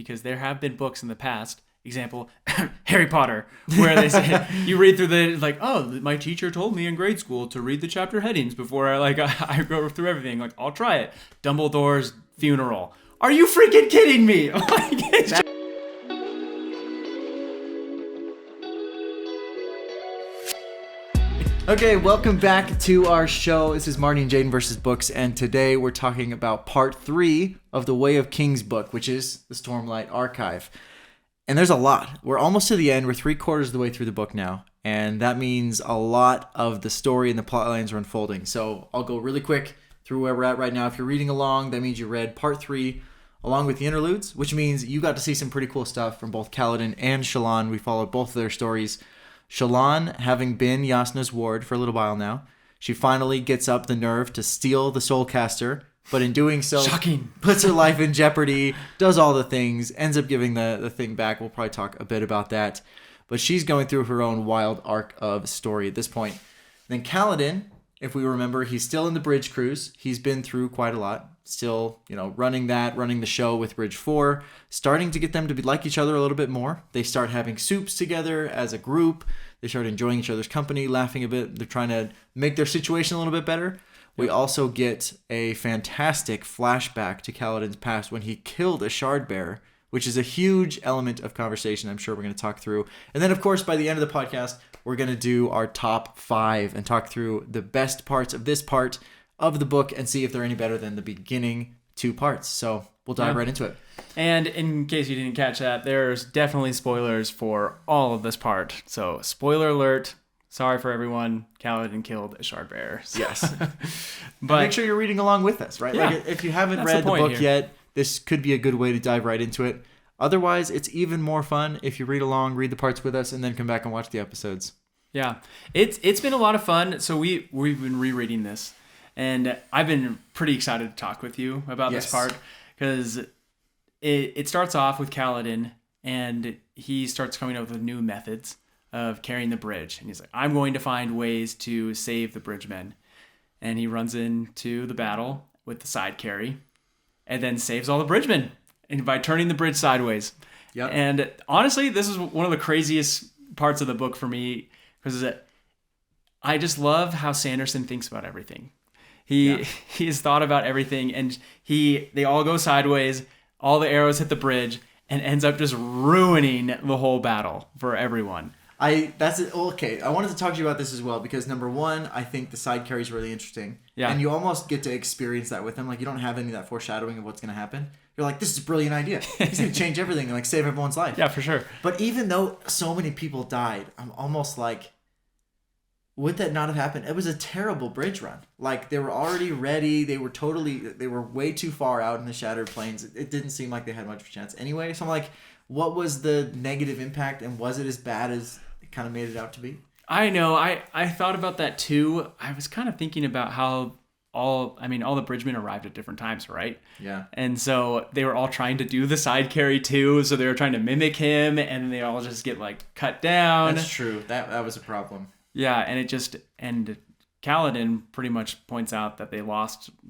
because there have been books in the past, example, Harry Potter, where they say, you read through the, like, oh, my teacher told me in grade school to read the chapter headings before I go through everything. Like, I'll try it. Dumbledore's funeral. Are you freaking kidding me? Okay, welcome back to our show. This is Marty and Jaden versus Books, and today we're talking about part 3 of the Way of Kings book, which is the Stormlight Archive. And there's a lot. We're almost to the end. We're 3/4 of the way through the book now, and that means a lot of the story and the plot lines are unfolding. So I'll go really quick through where we're at right now. If you're reading along, that means you read part 3 along with the interludes, which means you got to see some pretty cool stuff from both Kaladin and Shallan. We followed both of their stories. Shallan, having been Yasna's ward for a little while now, she finally gets up the nerve to steal the soulcaster, but in doing so, puts her life in jeopardy, does all the things, ends up giving the thing back. We'll probably talk a bit about that. But she's going through her own wild arc of story at this point. Then Kaladin, if we remember, he's still in the bridge cruise. He's been through quite a lot. Still, running the show with Bridge 4, starting to get them to be like each other a little bit more. They start having soups together as a group. They start enjoying each other's company, laughing a bit. They're trying to make their situation a little bit better. We also get a fantastic flashback to Kaladin's past when he killed a shard bearer, which is a huge element of conversation I'm sure we're going to talk through. And then, of course, by the end of the podcast, we're going to do our top 5 and talk through the best parts of this part of the book and see if they're any better than the beginning 2 parts. So we'll dive right into it. And in case you didn't catch that, there's definitely spoilers for all of this part. So spoiler alert. Sorry for everyone. Kaladin killed a shard bearer. Yes. But make sure you're reading along with us, right? Yeah, like if you haven't read the book yet, this could be a good way to dive right into it. Otherwise, it's even more fun if you read along, read the parts with us, and then come back and watch the episodes. Yeah. It's been a lot of fun. So we've been rereading this. And I've been pretty excited to talk with you about this part because it starts off with Kaladin and he starts coming up with new methods of carrying the bridge. And he's like, I'm going to find ways to save the bridgemen. And he runs into the battle with the side carry and then saves all the bridgemen and by turning the bridge sideways. Yep. And honestly, this is one of the craziest parts of the book for me because I just love how Sanderson thinks about everything. He's thought about everything, and they all go sideways. All the arrows hit the bridge, and ends up just ruining the whole battle for everyone. Okay. I wanted to talk to you about this as well because number one, I think the side carry is really interesting. Yeah. And you almost get to experience that with him. Like you don't have any of that foreshadowing of what's going to happen. You're like, this is a brilliant idea. He's going to change everything and save everyone's life. Yeah, for sure. But even though so many people died, I'm almost like, would that not have happened? It was a terrible bridge run. Like they were already ready. They were way too far out in the Shattered Plains. It didn't seem like they had much of a chance anyway. So I'm like, what was the negative impact and was it as bad as it kind of made it out to be? I know. I thought about that too. I was kind of thinking about how all the bridgemen arrived at different times, right? Yeah. And so they were all trying to do the side carry too. So they were trying to mimic him and they all just get cut down. That's true. That was a problem. Yeah, and Kaladin pretty much points out that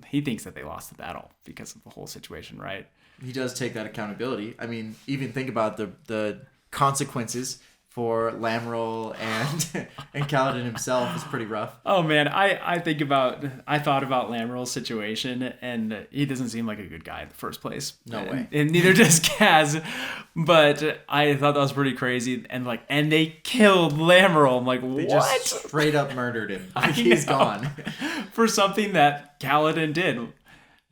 he thinks that they lost the battle because of the whole situation, right? He does take that accountability. I mean, even think about the consequences for Lamrel and Kaladin himself is pretty rough. Oh man, I thought about Lamrel's situation, and he doesn't seem like a good guy in the first place. No way. And neither does Kaz. But I thought that was pretty crazy, and they killed Lamrel. I'm like, they what? Just straight up murdered him. He's gone for something that Kaladin did.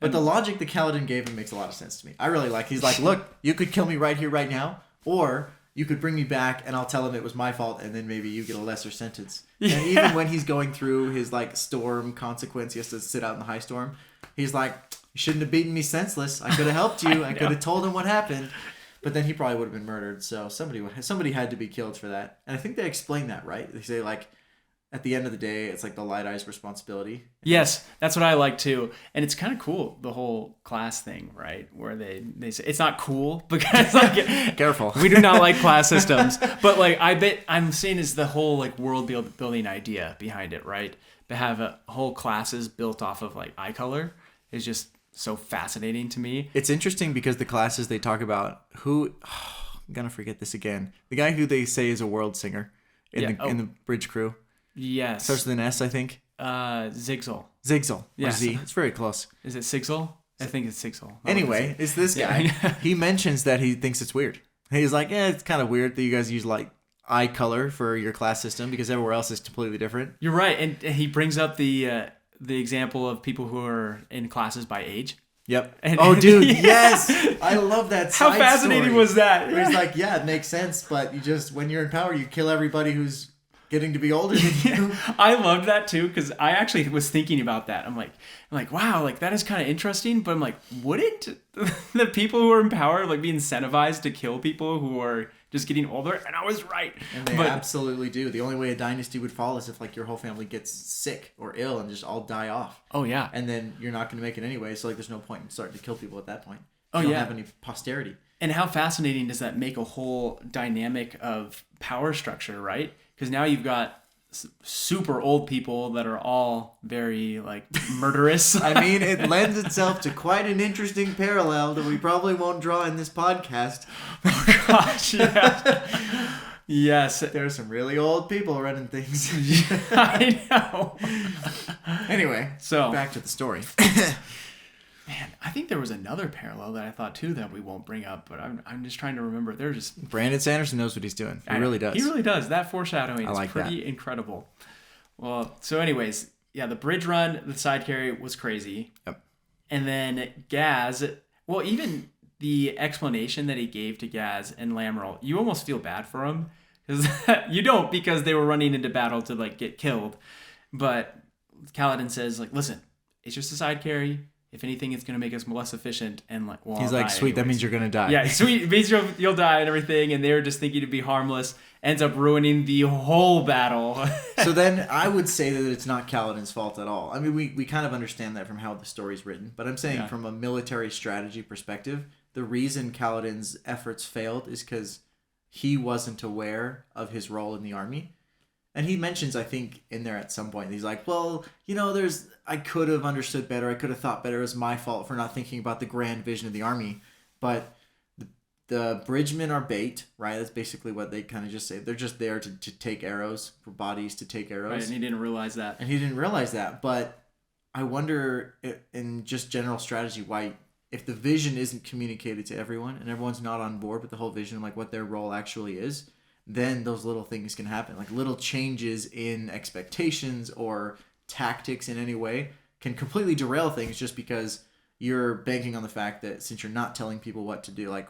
But the logic that Kaladin gave him makes a lot of sense to me. I really like. He's like, look, you could kill me right here, right now, or you could bring me back and I'll tell him it was my fault and then maybe you get a lesser sentence. Yeah. And even when he's going through his storm consequence, he has to sit out in the high storm. He's like, you shouldn't have beaten me senseless. I could have helped you. I could have told him what happened. But then he probably would have been murdered. So somebody had to be killed for that. And I think they explain that, right? They say at the end of the day, it's the Light Eye's responsibility. Yes, that's what I like too. And it's kind of cool, the whole class thing, right? Where they say it's not cool because careful. We do not like class systems. But I bet I'm saying is the whole world building idea behind it, right? To have a whole classes built off of eye color is just so fascinating to me. It's interesting because the classes they talk about, I'm going to forget this again. The guy who they say is a world singer in the bridge crew. Yes. Starts with an S, I think. Zigzel. Zigzel. Yes. Z. It's very close. Is it Sigzel? I think it's Sigzel. Anyway, it's this guy. He mentions that he thinks it's weird. He's like, it's kind of weird that you guys use like eye color for your class system because everywhere else is completely different. You're right. And he brings up the example of people who are in classes by age. Yep. And, dude, yes. I love that side How fascinating story. was that? Where he's like, it makes sense, but you just, when you're in power, you kill everybody who's getting to be older than you. I loved that too, because I actually was thinking about that. I'm like, wow, like that is kind of interesting, but I'm like, wouldn't the people who are in power like be incentivized to kill people who are just getting older? And I was right. And they absolutely do. The only way a dynasty would fall is if like your whole family gets sick or ill and just all die off. Oh yeah. And then you're not going to make it anyway. So like, there's no point in starting to kill people at that point. You don't have any posterity. And how fascinating does that make a whole dynamic of power structure, right? Because now you've got super old people that are all very like murderous. I mean, it lends itself to quite an interesting parallel that we probably won't draw in this podcast. Oh gosh, yeah. Yes. There are some really old people running things. I know. Anyway, so back to the story. Man, I think there was another parallel that I thought too that we won't bring up, but I'm just trying to remember. They're just Brandon Sanderson knows what he's doing. He really does. He really does. That foreshadowing is pretty that. incredible. Well, so anyways, yeah, the bridge run, the side carry was crazy. Yep. And then Gaz, well, even the explanation that he gave to Gaz and Lamrel, you almost feel bad for him because you don't, because they were running into battle to like get killed. But Kaladin says like, listen, it's just a side carry. If anything, it's going to make us less efficient. And like, well, he's like, sweet, that means you're going to die. Yeah, sweet, it means you'll die and everything. And they're just thinking to be harmless. Ends up ruining the whole battle. So then I would say that it's not Kaladin's fault at all. I mean, we kind of understand that from how the story's written. But I'm saying from a military strategy perspective, the reason Kaladin's efforts failed is because he wasn't aware of his role in the army. And he mentions, I think, in there at some point, he's like, well, I could have understood better. I could have thought better. It was my fault for not thinking about the grand vision of the army. But the bridgemen are bait, right? That's basically what they kind of just say. They're just there to take arrows, for bodies to take arrows. Right, and he didn't realize that. But I wonder, in just general strategy, why, if the vision isn't communicated to everyone and everyone's not on board with the whole vision, like what their role actually is, then those little things can happen. Like little changes in expectations or tactics in any way can completely derail things just because you're banking on the fact that since you're not telling people what to do, like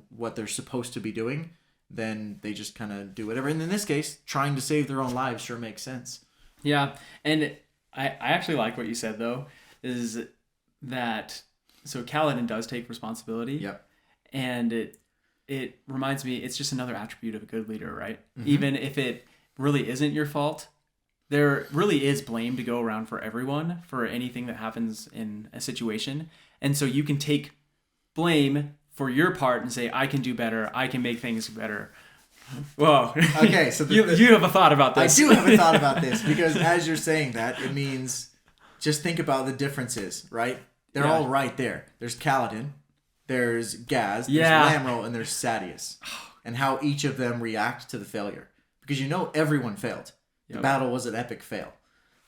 what they're supposed to be doing, then they just kind of do whatever. And in this case, trying to save their own lives sure makes sense. Yeah, and I actually like what you said, though, is that, so Kaladin does take responsibility. Yep. And it reminds me, it's just another attribute of a good leader, right? Mm-hmm. Even if it really isn't your fault, there really is blame to go around for everyone for anything that happens in a situation. And so you can take blame for your part and say, I can do better. I can make things better. Whoa. Okay, so you have a thought about this. I do have a thought about this because as you're saying that, it means just think about the differences, right? They're all right there. There's Kaladin, there's Gaz, there's Lamrel, and there's Sadeas. And how each of them react to the failure. Because everyone failed. The battle was an epic fail.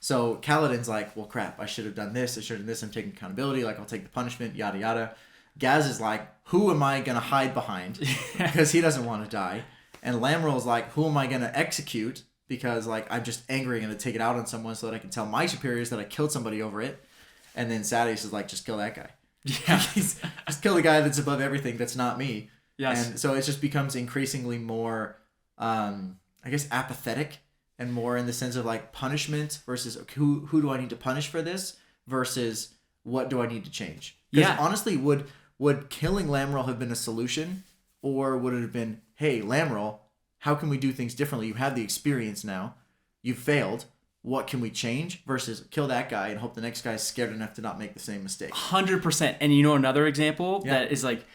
So Kaladin's like, well, crap, I should have done this. I should have done this. I'm taking accountability. Like, I'll take the punishment, yada, yada. Gaz is like, who am I going to hide behind? Because he doesn't want to die. And Lamrel's like, who am I going to execute? Because, like, I'm just angry and going to take it out on someone so that I can tell my superiors that I killed somebody over it. And then Sadeas is like, just kill that guy. Yeah. Just kill the guy that's above everything that's not me. Yes. And so it just becomes increasingly more, apathetic and more in the sense of, like, punishment versus who do I need to punish for this versus what do I need to change? Because honestly, would killing Lamrel have been a solution, or would it have been, hey, Lamrel, how can we do things differently? You have the experience now. You've failed. What can we change? Versus kill that guy and hope the next guy's scared enough to not make the same mistake. 100%. And another example that is like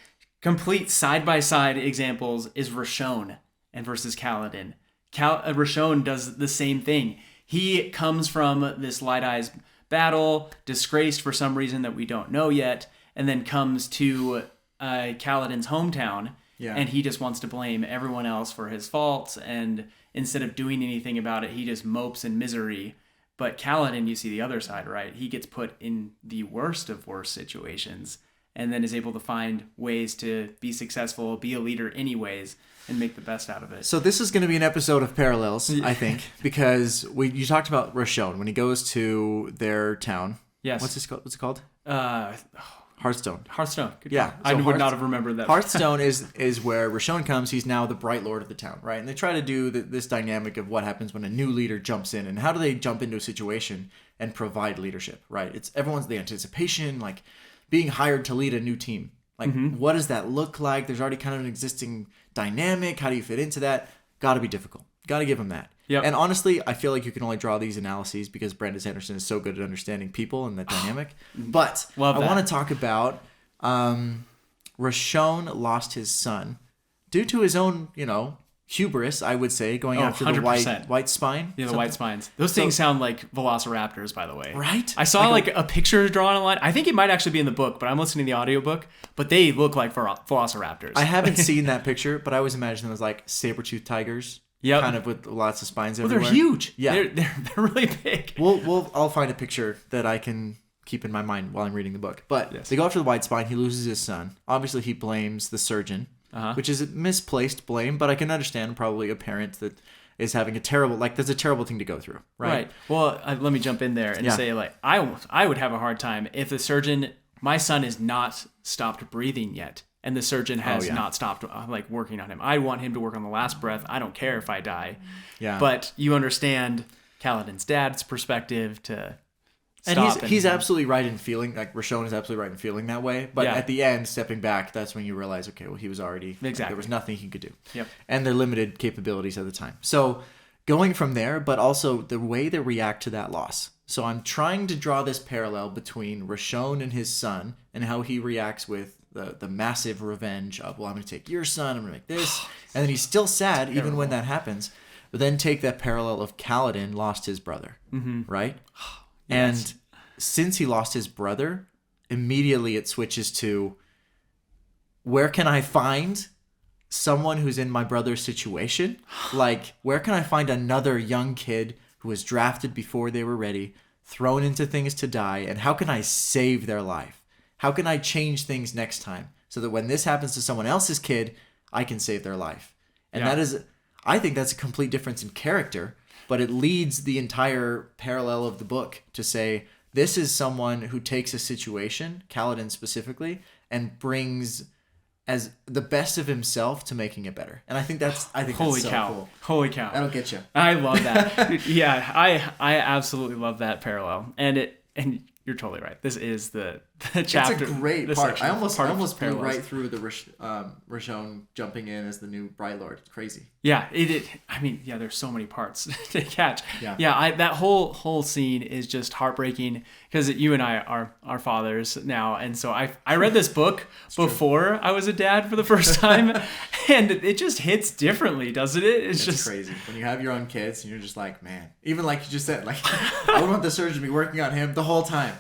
complete side-by-side examples is Rashon and versus Kaladin. Rashon does the same thing. He comes from this Light Eyes battle, disgraced for some reason that we don't know yet, and then comes to Kaladin's hometown, and he just wants to blame everyone else for his faults, and instead of doing anything about it, he just mopes in misery. But Kaladin, you see the other side, right? He gets put in the worst of worst situations, and then is able to find ways to be successful, be a leader anyways, and make the best out of it. So this is going to be an episode of parallels, I think, because you talked about Rashon when he goes to their town. Yes. What's it called? Hearthstone. Good yeah. So I would not have remembered that. Hearthstone is where Rashon comes. He's now the Bright Lord of the town, right? And they try to do this dynamic of what happens when a new leader jumps in, and how do they jump into a situation and provide leadership, right? It's everyone's the anticipation, like being hired to lead a new team. Like, what does that look like? There's already kind of an existing dynamic. How do you fit into that? Got to be difficult. Got to give him that. Yep. And honestly, I feel like you can only draw these analyses because Brandon Sanderson is so good at understanding people and that dynamic. But I want to talk about Rashon lost his son due to his own, hubris, I would say, going after 100%. the white spine. Yeah, the white spines. Those things sound like velociraptors, by the way. Right? I saw like a picture drawn online. I think it might actually be in the book, but I'm listening to the audiobook. But they look like velociraptors. I haven't seen that picture, but I always imagine them as like saber-toothed tigers. Yep. Kind of with lots of spines everywhere. Well, they're huge. Yeah. They're really big. I'll find a picture that I can keep in my mind while I'm reading the book. But They go after the white spine. He loses his son. Obviously, he blames the surgeon, which is a misplaced blame, but I can understand probably a parent that is having that's a terrible thing to go through, right? Well, let me jump in there and say, like, I would have a hard time if the surgeon, my son is not stopped breathing yet, and the surgeon has not stopped working on him. I want him to work on the last breath. I don't care if I die. Yeah. But you understand Kaladin's dad's perspective to stop. And he's absolutely right in feeling, like Rashon is absolutely right in feeling that way. But at the end, stepping back, that's when you realize, okay, well, he was already, there was nothing he could do. Yep. And their limited capabilities at the time. So going from there, but also the way they react to that loss. So I'm trying to draw this parallel between Rashon and his son and how he reacts with the massive revenge of, well, I'm going to take your son, I'm going to make this. And then he's still sad even when that happens. But then take that parallel of Kaladin lost his brother, right? Yes. And since he lost his brother, immediately it switches to, where can I find someone who's in my brother's situation? Like, where can I find another young kid who was drafted before they were ready, thrown into things to die, and how can I save their life? How can I change things next time so that when this happens to someone else's kid, I can save their life? And that is, I think that's a complete difference in character, but it leads the entire parallel of the book to say, this is someone who takes a situation, Kaladin specifically, and brings as the best of himself to making it better. And I think that's Holy so cow. cool. Holy cow. That'll get you. I love that. Yeah, I absolutely love that parallel. And you're totally right. This is the chapter. It's a great part. I almost flew right through the Rashon jumping in as the new Bright Lord. It's crazy. Yeah, there's so many parts to catch. Yeah. That whole scene is just heartbreaking because you and I are fathers now, and so I read this book before I was a dad for the first time, and it just hits differently, doesn't it? It's just crazy when you have your own kids and you're just like, man. Even like you just said, like I would want the surgeon to be working on him the whole time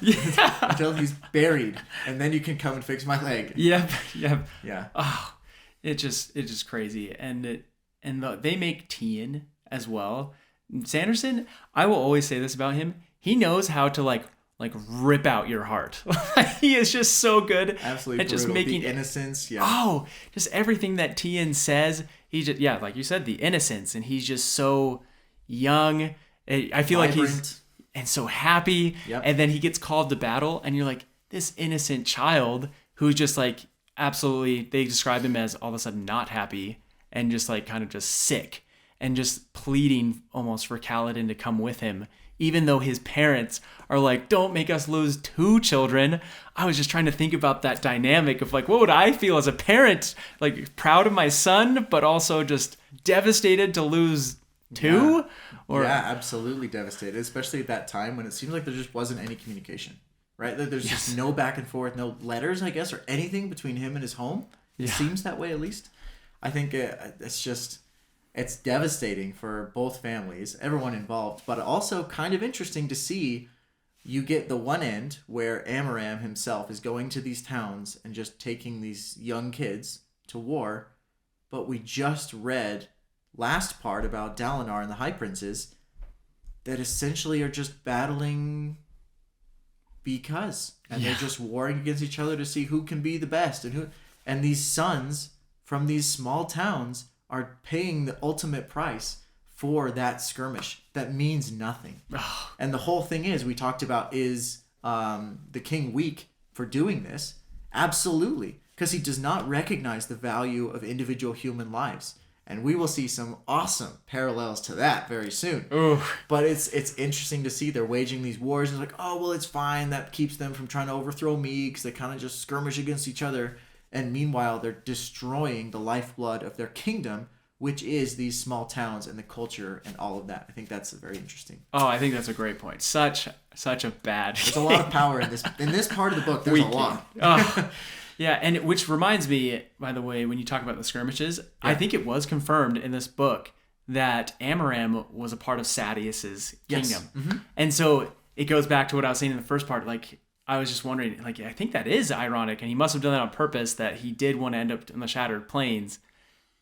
until he's buried, and then you can come and fix my leg. Yep. Yeah. Oh, it's just crazy, and they make Tien as well. Sanderson, I will always say this about him. He knows how to like rip out your heart. He is just so good. Absolutely. At just making the innocence. Yeah. Oh, just everything that Tien says. He just, like you said, the innocence, and he's just so young. I feel Vibrant. like he's and so happy. Yep. And then he gets called to battle, and you're like, this innocent child who's just like absolutely. They describe him as all of a sudden not happy. And just like kind of just sick and just pleading almost for Kaladin to come with him, even though his parents are like, don't make us lose 2 children. I was just trying to think about that dynamic of like, what would I feel as a parent? Like proud of my son, but also just devastated to lose 2? Yeah, absolutely devastated, especially at that time when it seems like there just wasn't any communication, right? There's just no back and forth, no letters, I guess, or anything between him and his home. It seems that way at least. I think it's devastating for both families, everyone involved, but also kind of interesting to see you get the one end where Amaram himself is going to these towns and just taking these young kids to war. But we just read last part about Dalinar and the High Princes that essentially are just battling because. And they're just warring against each other to see who can be the best. And these sons from these small towns are paying the ultimate price for that skirmish that means nothing. And the whole thing is, we talked about, is the king weak for doing this? Absolutely. Because he does not recognize the value of individual human lives. And we will see some awesome parallels to that very soon. Ooh. But it's interesting to see they're waging these wars. And it's like, oh, well, it's fine. That keeps them from trying to overthrow me because they kind of just skirmish against each other. And meanwhile, they're destroying the lifeblood of their kingdom, which is these small towns and the culture and all of that. I think that's very interesting. Oh, I think that's a great point. Such a bad. There's a lot of power in this part of the book. There's a lot. Yeah, and which reminds me, by the way, when you talk about the skirmishes, I think it was confirmed in this book that Amaram was a part of Sadeas's kingdom. Mm-hmm. And so it goes back to what I was saying in the first part. Like, I was just wondering, like, I think that is ironic, and he must have done that on purpose, that he did want to end up in the Shattered Plains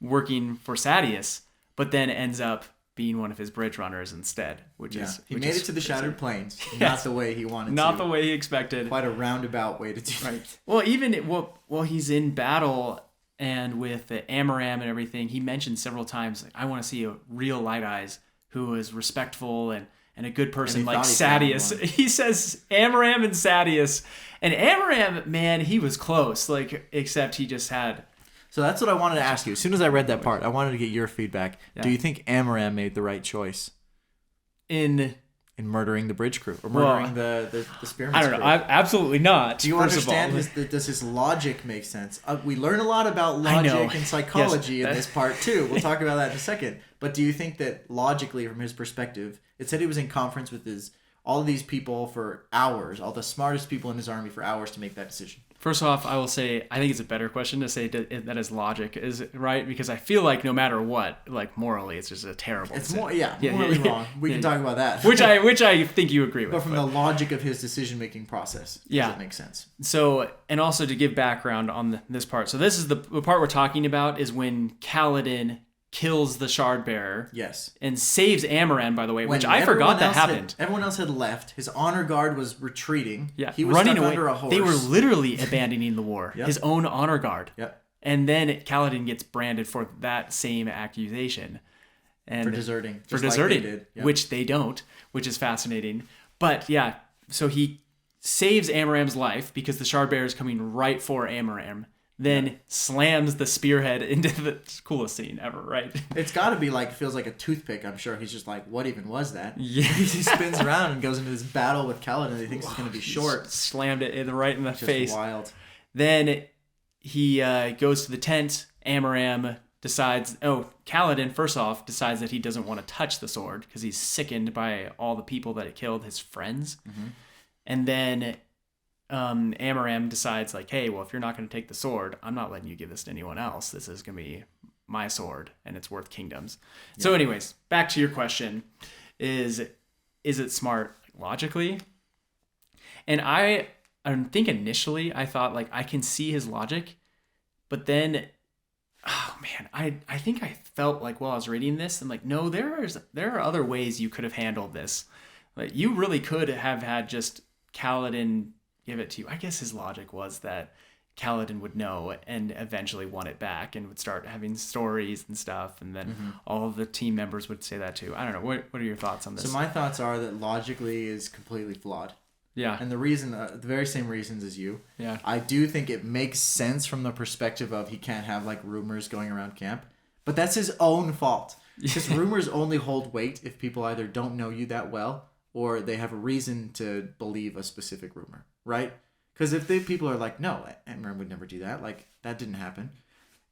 working for Sadeas, but then ends up being one of his bridge runners instead, which is... He made it to the Shattered Plains, not the way he wanted to. Not the way he expected. Quite a roundabout way to do it. Right. Well, even while he's in battle and with Amaram and everything, he mentioned several times, like, I want to see a real Light Eyes who is respectful and a good person like Sadeas. He says Amaram and Sadeas. And Amaram, man, he was close, like, except he just had... So that's what I wanted to ask you. As soon as I read that part, I wanted to get your feedback. Yeah. Do you think Amaram made the right choice in murdering the bridge crew or murdering the spearman's crew? I don't know. Absolutely not. Do you understand does his logic make sense? We learn a lot about logic and psychology in this part too. We'll talk about that in a second. But do you think that logically, from his perspective, it said he was in conference with all of these people for hours, all the smartest people in his army for hours to make that decision? First off, I will say, I think it's a better question to say that his logic is right, because I feel like no matter what, like, morally, it's just a terrible decision. Morally wrong. We can talk about that. Which I think you agree with. But from the logic of his decision-making process, does it make sense? So, and also to give background on this part. So this is the part we're talking about is when Kaladin kills the Shardbearer. Yes. And saves Amaran, by the way, which I forgot that happened. Everyone else had left. His honor guard was retreating. Yeah. He was running away under a horse. They were literally abandoning the war. Yep. His own honor guard. Yep. And then Kaladin gets branded for that same accusation. And for deserting. For deserting, which they don't, which is fascinating. But yeah, so he saves Amaram's life because the Shardbearer is coming right for Amaram. Then slams the spearhead into the coolest scene ever, right? It's got to be like, feels like a toothpick, I'm sure. He's just like, what even was that? Yeah. He spins around and goes into this battle with Kaladin. He thinks it's going to be short. Slammed it right in the face. Just wild. Then he goes to the tent. Amaram Kaladin, first off, decides that he doesn't want to touch the sword because he's sickened by all the people that it killed, his friends. Mm-hmm. And then... Amaram decides, like, hey, well, if you're not going to take the sword, I'm not letting you give this to anyone else. This is going to be my sword, and it's worth kingdoms. Yeah. So anyways, back to your question, is it smart logically? And I think initially I thought, like, I can see his logic, but then, oh man, I think I felt like while I was reading this, I'm like, no, there are other ways you could have handled this. Like, you really could have had just Kaladin give it to you. I guess his logic was that Kaladin would know and eventually want it back and would start having stories and stuff, and then all of the team members would say that too. I don't know. What are your thoughts on this? So my thoughts are that logically is completely flawed. Yeah. And the reason, the very same reasons as you. Yeah. I do think it makes sense from the perspective of he can't have like rumors going around camp, but that's his own fault. Because rumors only hold weight if people either don't know you that well or they have a reason to believe a specific rumor, right? Because if people are like, no, Amaram would never do that, like, that didn't happen.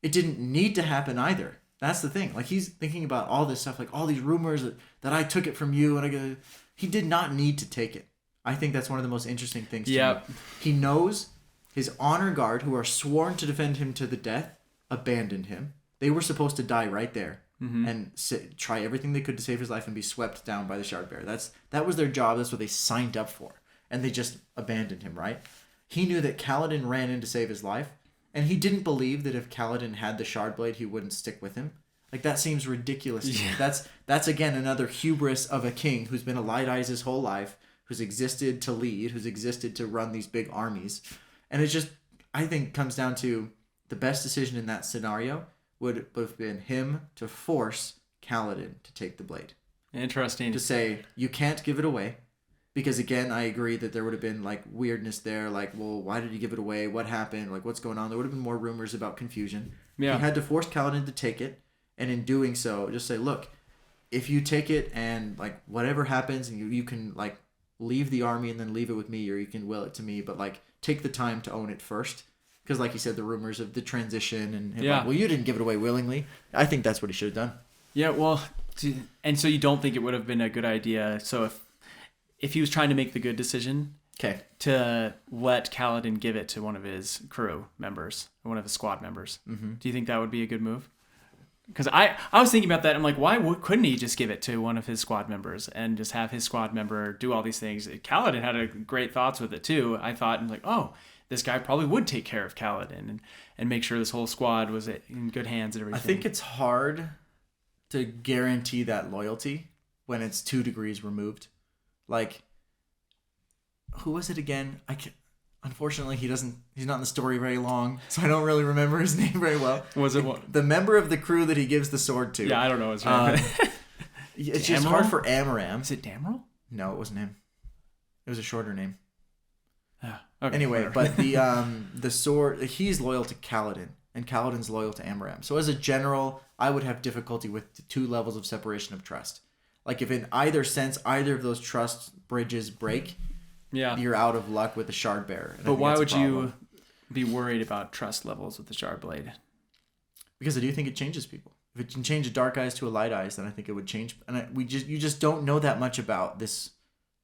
It didn't need to happen either. That's the thing. Like, he's thinking about all this stuff, like all these rumors that I took it from you, and he did not need to take it. I think that's one of the most interesting things to me. He knows his honor guard, who are sworn to defend him to the death, abandoned him. They were supposed to die right there. And try everything they could to save his life and be swept down by the Shardbearer. That was their job. That's what they signed up for. and they just abandoned him, right? He knew that Kaladin ran in to save his life, and he didn't believe that if Kaladin had the Shardblade, he wouldn't stick with him. Like, that seems ridiculous to me. That's again another hubris of a king who's been a Light Eyes his whole life, who's existed to lead, who's existed to run these big armies. And it just, I think, comes down to the best decision in that scenario would have been him to force Kaladin to take the blade. Interesting. To say, you can't give it away. Because, again, I agree that there would have been, like, weirdness there. Like, well, why did he give it away? What happened? Like, what's going on? There would have been more rumors about confusion. Yeah. He had to force Kaladin to take it. And in doing so, just say, look, if you take it and, like, whatever happens, and you can, like, leave the army and then leave it with me, or you can will it to me, but, like, take the time to own it first. Because, like you said, the rumors of the transition and him, like, well, you didn't give it away willingly. I think that's what he should have done. Yeah, well, and so you don't think it would have been a good idea. So if he was trying to make the good decision, to let Kaladin give it to one of his crew members, or one of his squad members, do you think that would be a good move? Because I was thinking about that. I'm like, why couldn't he just give it to one of his squad members and just have his squad member do all these things? Kaladin had great thoughts with it too. I thought, like, oh, this guy probably would take care of Kaladin and make sure this whole squad was in good hands and everything. I think it's hard to guarantee that loyalty when it's 2 degrees removed. Like, who was it again? Unfortunately, he's not in the story very long, so I don't really remember his name very well. Was it what? The member of the crew that he gives the sword to. Yeah, I don't know his name. It's just hard for Amaram. Is it Damrel? No, it wasn't him. It was a shorter name. Okay, anyway, but the sword, he's loyal to Kaladin, and Kaladin's loyal to Amaram. So as a general, I would have difficulty with the 2 levels of separation of trust. Like, if in either sense, either of those trust bridges break, you're out of luck with the shard bearer. But why would you be worried about trust levels with the shard blade? Because I do think it changes people. If it can change a Dark Eyes to a Light Eyes, then I think it would change. And you just don't know that much about this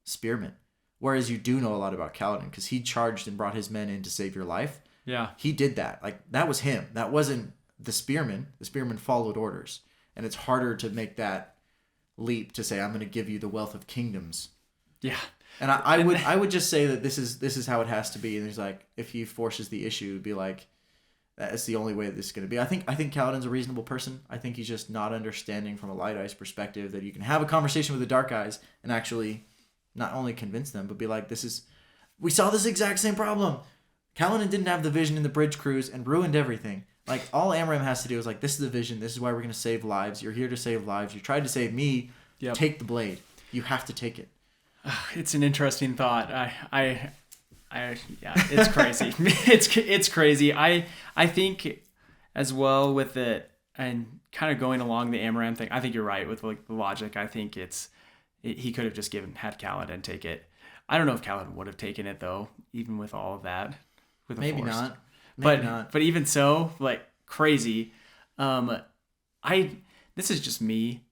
spearman. Whereas you do know a lot about Kaladin, because he charged and brought his men in to save your life. Yeah. He did that. Like, that was him. That wasn't the spearman. The spearman followed orders. And it's harder to make that leap to say, I'm going to give you the wealth of kingdoms. Yeah. And I would just say that this is how it has to be. And there's, like, if he forces the issue, it'd be like, that's the only way that this is going to be. I think Kaladin's a reasonable person. I think he's just not understanding from a Light Eyes perspective that you can have a conversation with the Dark Eyes and actually not only convince them, but be like, we saw this exact same problem. Kaladin didn't have the vision in the bridge crews and ruined everything. Like, all Amaram has to do is, like, this is the vision. This is why we're going to save lives. You're here to save lives. You tried to save me. Yep. Take the blade. You have to take it. It's an interesting thought. Yeah, it's crazy. it's crazy. I think as well with it, and kind of going along the Amaram thing, I think you're right with, like, the logic. I think he could have just had Kaladin take it. I don't know if Kaladin would have taken it though, even with all of that. With Maybe force. not. But even so, like, crazy. This is just me.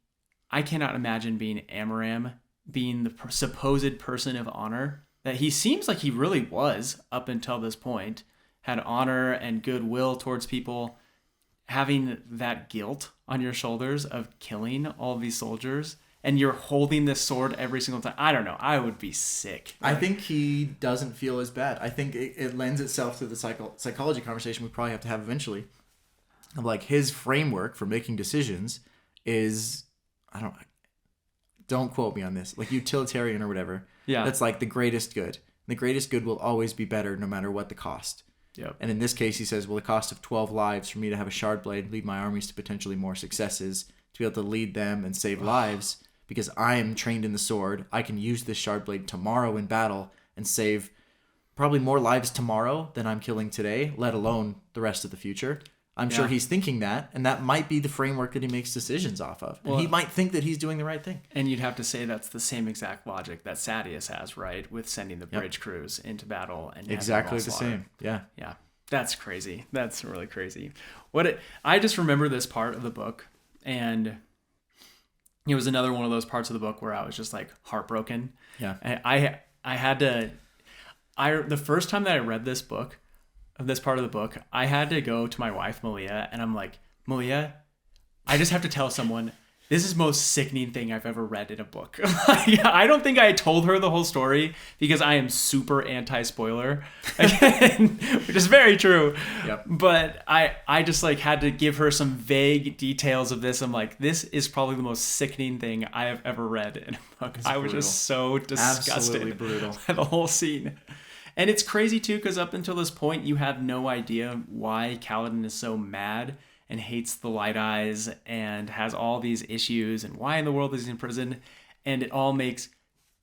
I cannot imagine being Amaram, being the supposed person of honor that he seems like he really was up until this point, had honor and goodwill towards people, having that guilt on your shoulders of killing all these soldiers, and you're holding this sword every single time. I don't know. I would be sick. I think he doesn't feel as bad. I think it lends itself to the psychology conversation we probably have to have eventually. Of, like, his framework for making decisions is, don't quote me on this, like, utilitarian or whatever. Yeah. That's like the greatest good. The greatest good will always be better no matter what the cost. Yep. And in this case, he says, well, the cost of 12 lives for me to have a shard blade, lead my armies to potentially more successes, to be able to lead them and save lives, because I am trained in the sword. I can use this shard blade tomorrow in battle and save probably more lives tomorrow than I'm killing today, let alone the rest of the future. I'm sure he's thinking that, and that might be the framework that he makes decisions off of. And he might think that he's doing the right thing. And you'd have to say that's the same exact logic that Sadeas has, right? With sending the bridge crews into battle. And exactly the same. Yeah. Yeah. That's crazy. That's really crazy. I just remember this part of the book, and it was another one of those parts of the book where I was just, like, heartbroken. Yeah. I had to... the first time that I read this part of the book, I had to go to my wife, Malia, and I'm like, Malia, I just have to tell someone This is the most sickening thing I've ever read in a book. I don't think I told her the whole story because I am super anti-spoiler, which is very true. Yep. But I just like had to give her some vague details of this. I'm like, this is probably the most sickening thing I have ever read in a book. I was just so disgusted. Absolutely brutal. By the whole scene. And it's crazy too, because up until this point, you have no idea why Kaladin is so mad and hates the Light Eyes and has all these issues and why in the world is he in prison. And it all makes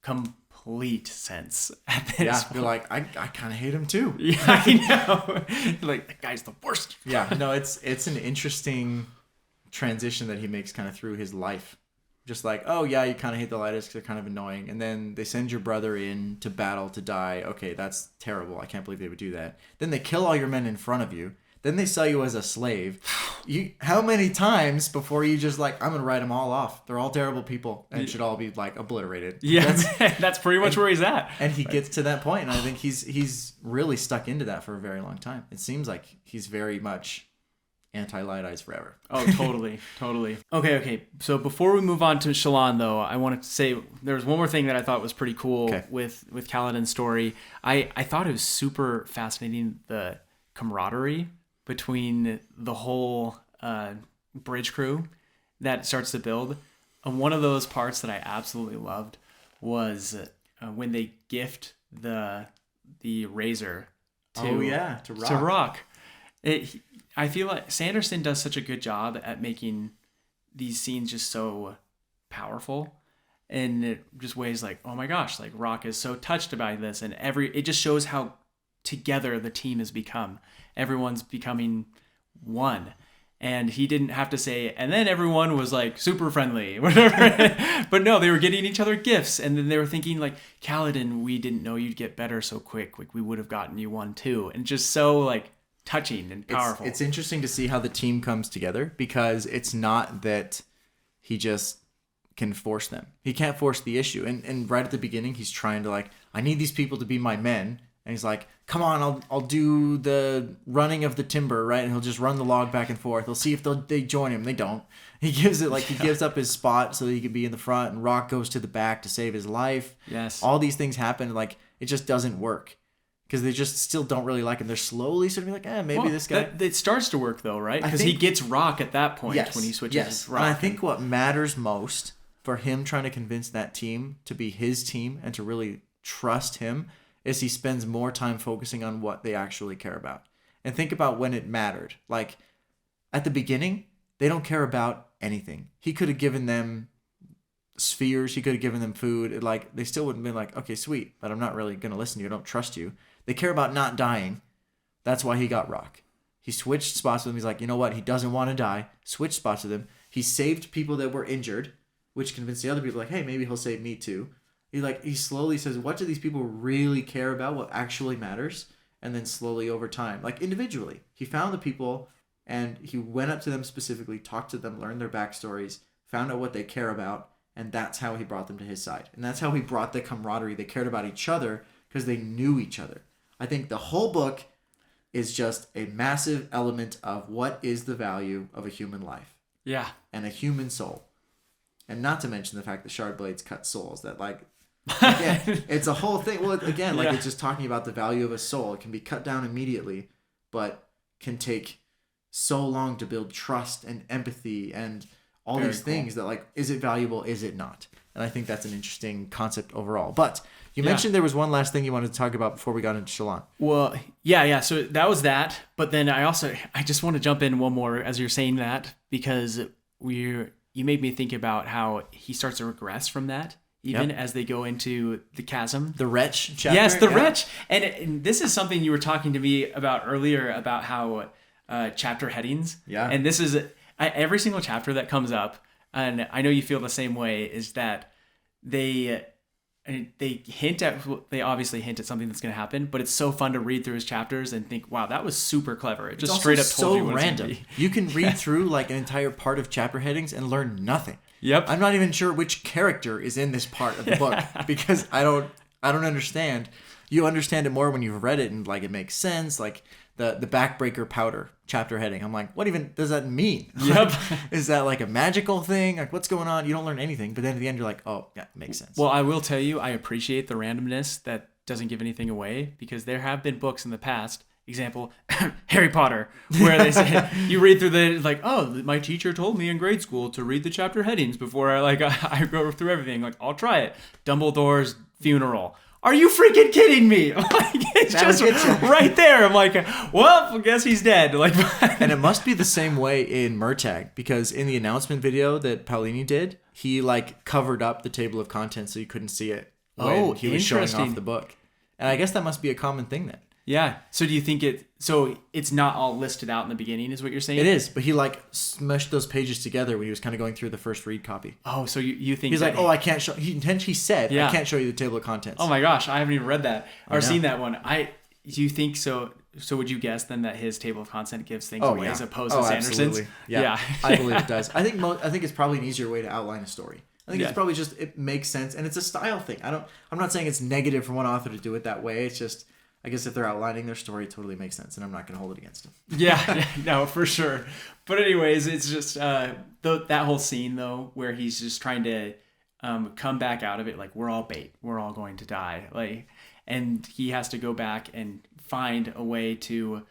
complete sense at this point. You're like, I kind of hate him too. Yeah, I know. You're like, that guy's the worst. Yeah, no, it's an interesting transition that he makes kind of through his life. Just like, oh yeah, you kind of hate the Light Eyes because they're kind of annoying. And then they send your brother in to battle to die. Okay, that's terrible. I can't believe they would do that. Then they kill all your men in front of you. Then they sell you as a slave. How many times before you just like, I'm going to write them all off. They're all terrible people and should all be like obliterated. Yeah, that's pretty much where he's at. And he gets to that point, and I think he's really stuck into that for a very long time. It seems like he's very much anti-Light Eyes forever. Oh, totally. Okay. So before we move on to Shallan, though, I wanted to say there was one more thing that I thought was pretty cool with Kaladin's story. I thought it was super fascinating, the camaraderie between the whole bridge crew that starts to build. And one of those parts that I absolutely loved was when they gift the razor to Rock. I feel like Sanderson does such a good job at making these scenes just so powerful, and it just ways like, oh my gosh, like Rock is so touched by this, and it just shows how together the team has become. Everyone's becoming one, and he didn't have to say, and then everyone was like super friendly, whatever. But no, they were getting each other gifts, and then they were thinking like, Kaladin, we didn't know you'd get better so quick. Like we would have gotten you one too, and just so like touching and powerful. It's interesting to see how the team comes together, because it's not that he just can force them. He can't force the issue. And right at the beginning, he's trying to like, I need these people to be my men. And he's like, come on, I'll do the running of the timber, right? And he'll just run the log back and forth. He'll see if they join him. They don't. He gives up his spot so that he can be in the front, and Rock goes to the back to save his life. Yes. All these things happen. Like, it just doesn't work, because they just still don't really like him. They're slowly sort of like, maybe this guy. It starts to work though, right? Because he gets Rock at that point when he switches Rock. And I think what matters most for him trying to convince that team to be his team and to really trust him is he spends more time focusing on what they actually care about. And think about when it mattered. Like, at the beginning, they don't care about anything. He could have given them spheres. He could have given them food. They still wouldn't have been like, okay, sweet, but I'm not really going to listen to you. I don't trust you. They care about not dying. That's why he got Rock. He switched spots with him. He's like, you know what? He doesn't want to die. Switched spots with him. He saved people that were injured, which convinced the other people, like, hey, maybe he'll save me too. He slowly says, what do these people really care about? What actually matters? And then slowly over time, like individually, he found the people and he went up to them specifically, talked to them, learned their backstories, found out what they care about. And that's how he brought them to his side. And that's how he brought the camaraderie. They cared about each other because they knew each other. I think the whole book is just a massive element of what is the value of a human life. Yeah. And a human soul. And not to mention the fact that shard blades cut souls. That again, it's a whole thing. Well, again, it's just talking about the value of a soul. It can be cut down immediately, but can take so long to build trust and empathy and all these things that is it valuable? Is it not? And I think that's an interesting concept overall. But you mentioned there was one last thing you wanted to talk about before we got into Shallan. Well, yeah. So that was that. But then I just want to jump in one more as you're saying that, because you made me think about how he starts to regress from that. Even as they go into the chasm. The Wretch chapter? Yes, the Wretch. And this is something you were talking to me about earlier, about how chapter headings. Yeah. And this is every single chapter that comes up, and I know you feel the same way, is that they obviously hint at something that's going to happen, but it's so fun to read through his chapters and think, wow, that was super clever. It just straight up told you what it's going to be. You can read through an entire part of chapter headings and learn nothing. Yep. I'm not even sure which character is in this part of the book because I don't understand. You understand it more when you've read it and it makes sense. the backbreaker powder chapter heading. I'm like, what even does that mean? Yep. Is that like a magical thing? Like, what's going on? You don't learn anything. But then at the end, you're like, oh, yeah, makes sense. Well, I will tell you, I appreciate the randomness that doesn't give anything away, because there have been books in the past, example, Harry Potter, where they say, you read through like, oh, my teacher told me in grade school to read the chapter headings before I go through everything. Like, I'll try it. Dumbledore's funeral. Are you freaking kidding me? Like, it's just right there. I'm like, well, I guess he's dead. Like, and it must be the same way in Murtagh, because in the announcement video that Paulini did, he like covered up the table of contents so you couldn't see it when he was showing off the book. And I guess that must be a common thing then. Yeah. So do you think it's not all listed out in the beginning, is what you're saying? It is, but he like smushed those pages together when he was kind of going through the first read copy. Oh, so you think he's like, oh, I can't show. He said, yeah. I can't show you the table of contents. Oh my gosh, I haven't even read that or seen that one. Do you think so? So would you guess then that his table of content gives things away as opposed to Sanderson's? Absolutely. Yeah. I believe it does. I think it's probably an easier way to outline a story. I think it's probably just, it makes sense, and it's a style thing. I'm not saying it's negative for one author to do it that way. It's just, I guess if they're outlining their story, it totally makes sense, and I'm not going to hold it against them. Yeah, no, for sure. But anyways, it's just that whole scene though, where he's just trying to come back out of it, like, we're all bait, we're all going to die, like, and he has to go back and find a way to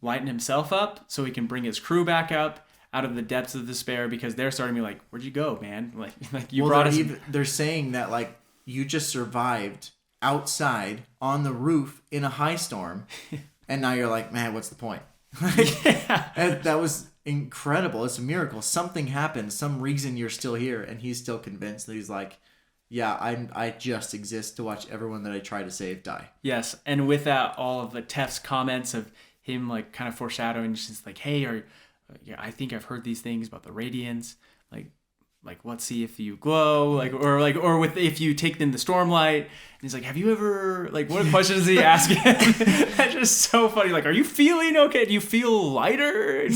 lighten himself up so he can bring his crew back up out of the depths of despair, because they're starting to be like, where'd you go, man? Like you brought us. They're saying that like you just survived outside on the roof in a high storm, and now you're like, man, what's the point? And that was incredible. It's a miracle. Something happened. Some reason you're still here, and he's still convinced that he's like, yeah, I just exist to watch everyone that I try to save die. Yes, and with that, all of the Tef's comments of him like kind of foreshadowing, just like, hey, I think I've heard these things about the Radiance, like let's see if you glow, or with if you take them the Stormlight. And he's like, have you ever, like, what questions is he asking? That's just so funny. Like, are you feeling okay? Do you feel lighter? And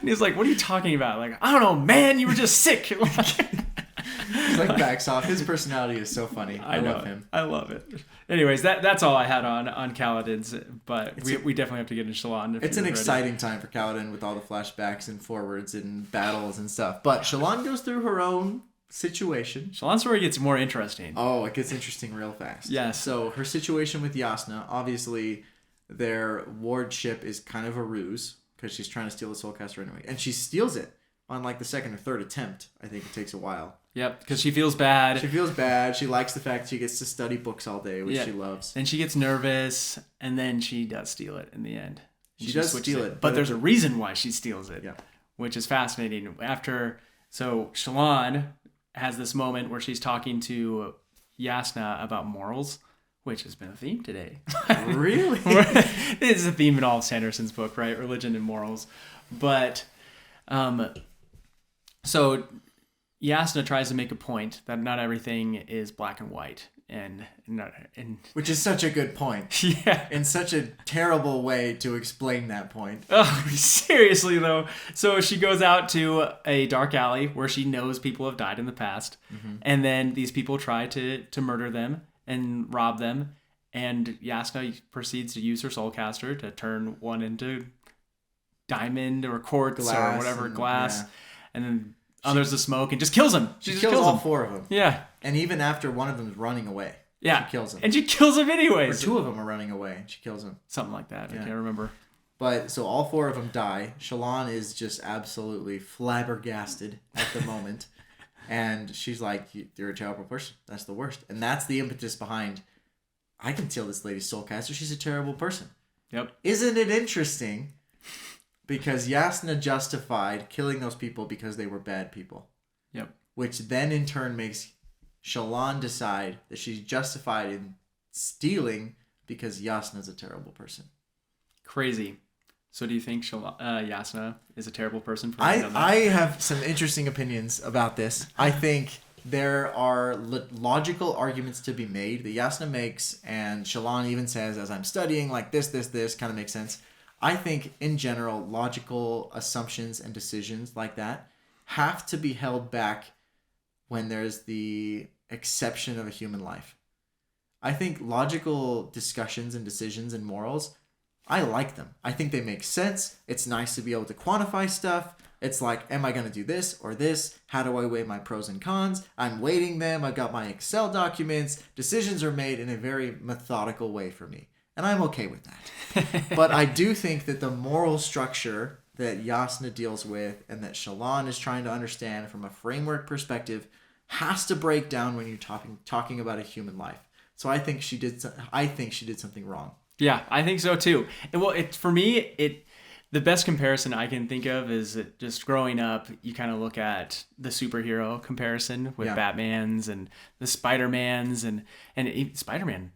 he's like, what are you talking about? Like, I don't know, man, you were just sick. He's like backs off. His personality is so funny. I love him. I love it. Anyways, that's all I had on Kaladin's, but we definitely have to get into Shallan. It's an exciting time for Kaladin with all the flashbacks and forwards and battles and stuff. But Shallan goes through her own situation. Shallan's story gets more interesting. Oh, it gets interesting real fast. Yes. So her situation with Jasnah, obviously their wardship is kind of a ruse because she's trying to steal the soulcaster anyway. And she steals it on like the second or third attempt. I think it takes a while. Yep, because she feels bad. She likes the fact she gets to study books all day, which she loves. Then she gets nervous, and then she does steal it in the end. She does steal it. But there's a reason why she steals it, yeah. Which is fascinating. So Shallan has this moment where she's talking to Jasnah about morals, which has been a theme today. Really? It's a theme in all of Sanderson's book, right? Religion and morals. But, so Jasnah tries to make a point that not everything is black and white, and which is such a good point. Yeah, in such a terrible way to explain that point. Oh, seriously though. So she goes out to a dark alley where she knows people have died in the past, and then these people try to murder them and rob them, and Jasnah proceeds to use her soulcaster to turn one into diamond or quartz or whatever glass, and then there's the smoke and just kills him. She kills all four of them. Yeah. And even after one of them is running away, she kills him. And she kills him anyways. Or two of them are running away and she kills him. Something like that. Yeah. I can't remember. But so all four of them die. Shallan is just absolutely flabbergasted at the moment. And she's like, you're a terrible person. That's the worst. And that's the impetus behind, I can steal this lady's soulcaster. She's a terrible person. Yep. Isn't it interesting? Because Jasnah justified killing those people because they were bad people. Yep. Which then in turn makes Shallan decide that she's justified in stealing because Jasnah's a terrible person. Crazy. So do you think Jasnah is a terrible person? I have some interesting opinions about this. I think there are logical arguments to be made that Jasnah makes, and Shallan even says, as I'm studying, like this kind of makes sense. I think, in general, logical assumptions and decisions like that have to be held back when there's the exception of a human life. I think logical discussions and decisions and morals I like them. I think they make sense. It's nice to be able to quantify stuff. It's like, am I going to do this or this? How do I weigh my pros and cons? I'm weighting them. I've got my Excel documents. Decisions are made in a very methodical way for me. And I'm okay with that. But I do think that the moral structure that Jasnah deals with and that Shallan is trying to understand from a framework perspective has to break down when you're talking about a human life. So I think she did something wrong. Yeah, I think so too. And well, for me, the best comparison I can think of is just growing up, you kind of look at the superhero comparison with Batman's and the Spider-Man's and Spider-Man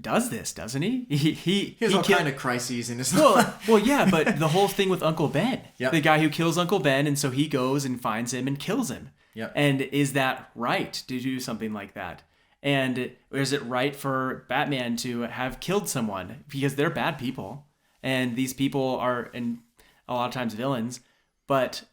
does this, doesn't he? He has all kind of crises in his life. Well, yeah, but the whole thing with Uncle Ben, yep. The guy who kills Uncle Ben, and so he goes and finds him and kills him. Yep. And is that right to do something like that? And is it right for Batman to have killed someone? Because they're bad people. And these people are, and a lot of times, villains. But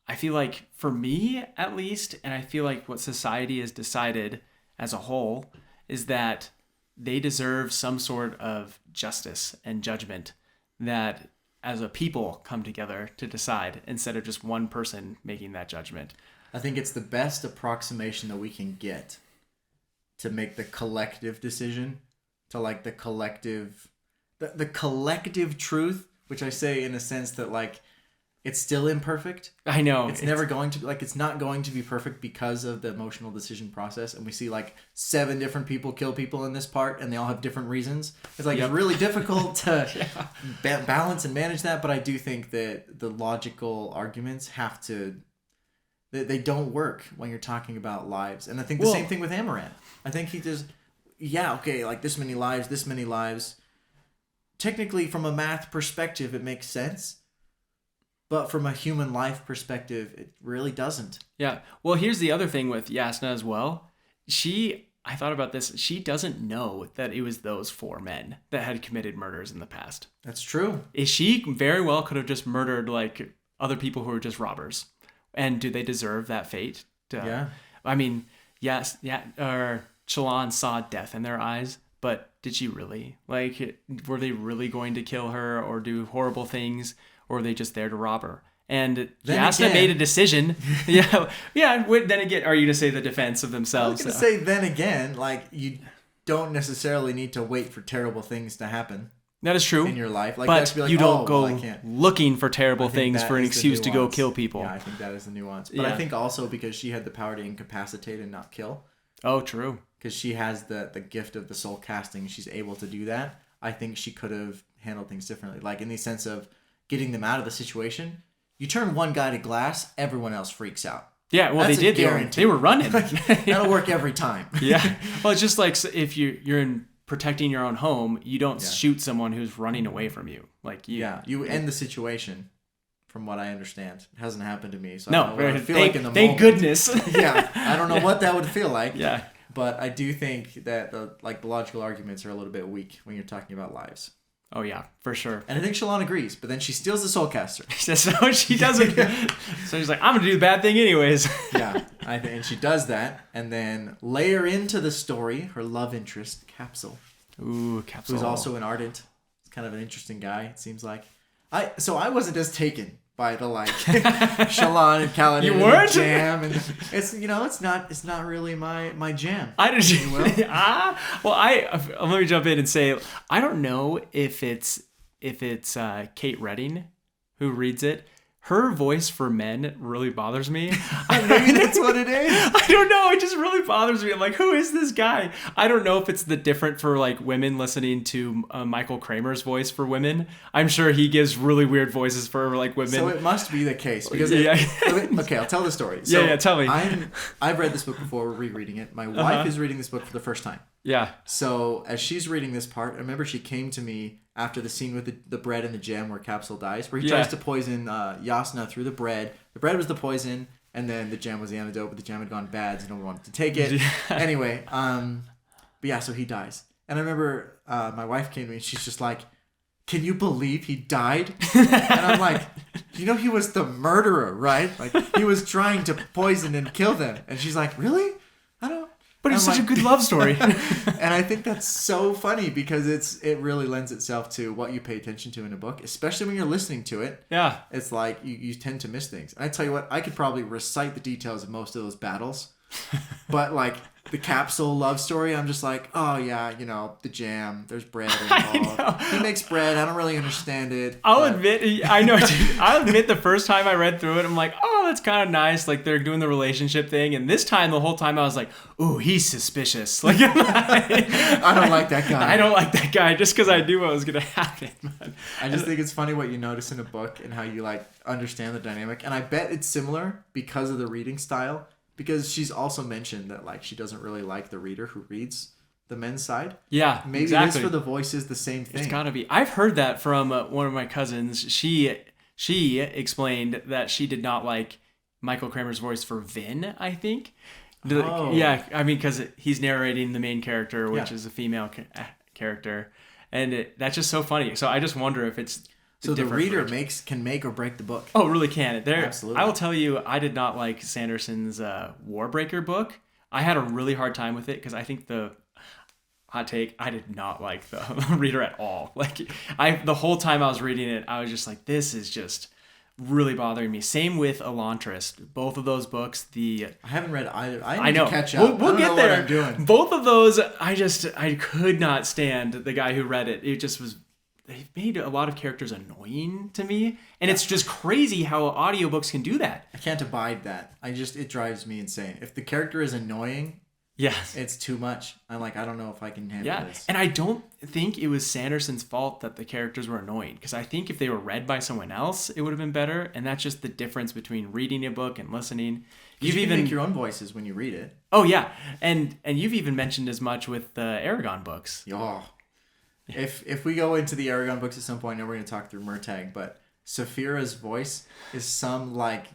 I feel like, for me at least, and I feel like what society has decided as a whole, is that they deserve some sort of justice and judgment that as a people come together to decide instead of just one person making that judgment. I think it's the best approximation that we can get to make the collective decision, to like the collective truth, which I say in a sense that like it's still imperfect. I know. It's never going to be like, it's not going to be perfect because of the emotional decision process. And we see like 7 different people kill people in this part and they all have different reasons. It's like, It's really difficult to balance and manage that. But I do think that the logical arguments they don't work when you're talking about lives. And I think the same thing with Amaranth. I think he just, like this many lives. Technically, from a math perspective, it makes sense. But from a human life perspective, it really doesn't. Yeah. Well, here's the other thing with Jasnah as well. I thought about this. She doesn't know that it was those 4 men that had committed murders in the past. That's true. She very well could have just murdered like other people who were just robbers. And do they deserve that fate? Yeah. I mean, yes. Yeah. Or Shallan saw death in their eyes. But did she really? Like, were they really going to kill her or do horrible things? Or were they just there to rob her? And Jasnah made a decision. Yeah. Then again, are you going to say the defense of themselves? I was going to say, then again, like, you don't necessarily need to wait for terrible things to happen. That is true. In your life. Like, but be like, you don't go looking for terrible things for an excuse to go kill people. Yeah, I think that is the nuance. But I think also because she had the power to incapacitate and not kill. Oh, true. Because she has the gift of the soul casting. She's able to do that. I think she could have handled things differently. Like, in the sense of getting them out of the situation. You turn one guy to glass, everyone else freaks out. Yeah, well, That's they did. They were running. That'll work every time. Yeah. Well, it's just like if you're in protecting your own home, you don't shoot someone who's running away from you. Like you end the situation. From what I understand, it hasn't happened to me. So no, I don't know what I feel like in the thank moment. Goodness. Yeah, I don't know what that would feel like. Yeah, but I do think that the logical arguments are a little bit weak when you're talking about lives. Oh yeah, for sure. And I think Shallan agrees, but then she steals the soulcaster. So she doesn't. So she's like, I'm gonna do the bad thing anyways. Yeah, and she does that, and then layer into the story her love interest, Capsule. Ooh, Capsule. Who's also an ardent. He's kind of an interesting guy, it seems like. I wasn't as taken by the Shallan and Kaladin you weren't? And jam, and it's not really my jam. I didn't. Well, let me jump in and say I don't know if it's Kate Redding who reads it. Her voice for men really bothers me. Maybe that's what it is. I don't know. It just really bothers me. I'm like, who is this guy? I don't know if it's the different for like women listening to Michael Kramer's voice for women. I'm sure he gives really weird voices for like women. So it must be the case because okay, I'll tell the story. So tell me. I've read this book before. We're rereading it. My wife is reading this book for the first time. Yeah. So as she's reading this part, I remember she came to me after the scene with the bread and the jam where Capsule dies, where he tries to poison Jasnah through the bread. The bread was the poison, and then the jam was the antidote, but the jam had gone bad, so no one wanted to take it. Anyway, but yeah, so he dies. And I remember my wife came to me, and she's just like, can you believe he died? And I'm like, he was the murderer, right? Like, he was trying to poison and kill them. And she's like, really? I don't... But it's such a good love story. And I think that's so funny because it really lends itself to what you pay attention to in a book, especially when you're listening to it. Yeah. It's like you tend to miss things. And I tell you what, I could probably recite the details of most of those battles. But like the capsule love story, I'm just like, oh yeah, the jam, there's bread involved. He makes bread. I don't really understand it. I'll admit the first time I read through it, I'm like, oh, that's kind of nice. Like they're doing the relationship thing. And this time, the whole time I was like, ooh, he's suspicious. Like, I don't like that guy. I don't like that guy just because I knew what was going to happen. I just think it's funny what you notice in a book and how you like understand the dynamic. And I bet it's similar because of the reading style. Because she's also mentioned that like she doesn't really like the reader who reads the men's side. Yeah, maybe exactly. It is for the voices the same thing. It's gotta be. I've heard that from one of my cousins. She explained that she did not like Michael Kramer's voice for Vin, I think. Oh. Yeah, I mean, because he's narrating the main character, which is a female character. And that's just so funny. So I just wonder if it's... So the reader can make or break the book. Oh, really can. Absolutely. I will tell you, I did not like Sanderson's Warbreaker book. I had a really hard time with it because I think the hot take, I did not like the reader at all. Like the whole time I was reading it, I was just like, this is just really bothering me. Same with Elantris. Both of those books, I haven't read either. I know. To catch up. We'll get there. What I'm doing. Both of those, I could not stand the guy who read it. It just was... They've made a lot of characters annoying to me. And it's just crazy how audiobooks can do that. I can't abide that. It drives me insane. If the character is annoying, yes, it's too much. I'm like, I don't know if I can handle this. And I don't think it was Sanderson's fault that the characters were annoying. Because I think if they were read by someone else, it would have been better. And that's just the difference between reading a book and listening. You can make your own voices when you read it. Oh, yeah. And you've even mentioned as much with the Aragon books. Oh. If we go into the Aragon books at some point, I know we're going to talk through Murtagh, but Saphira's voice is some like,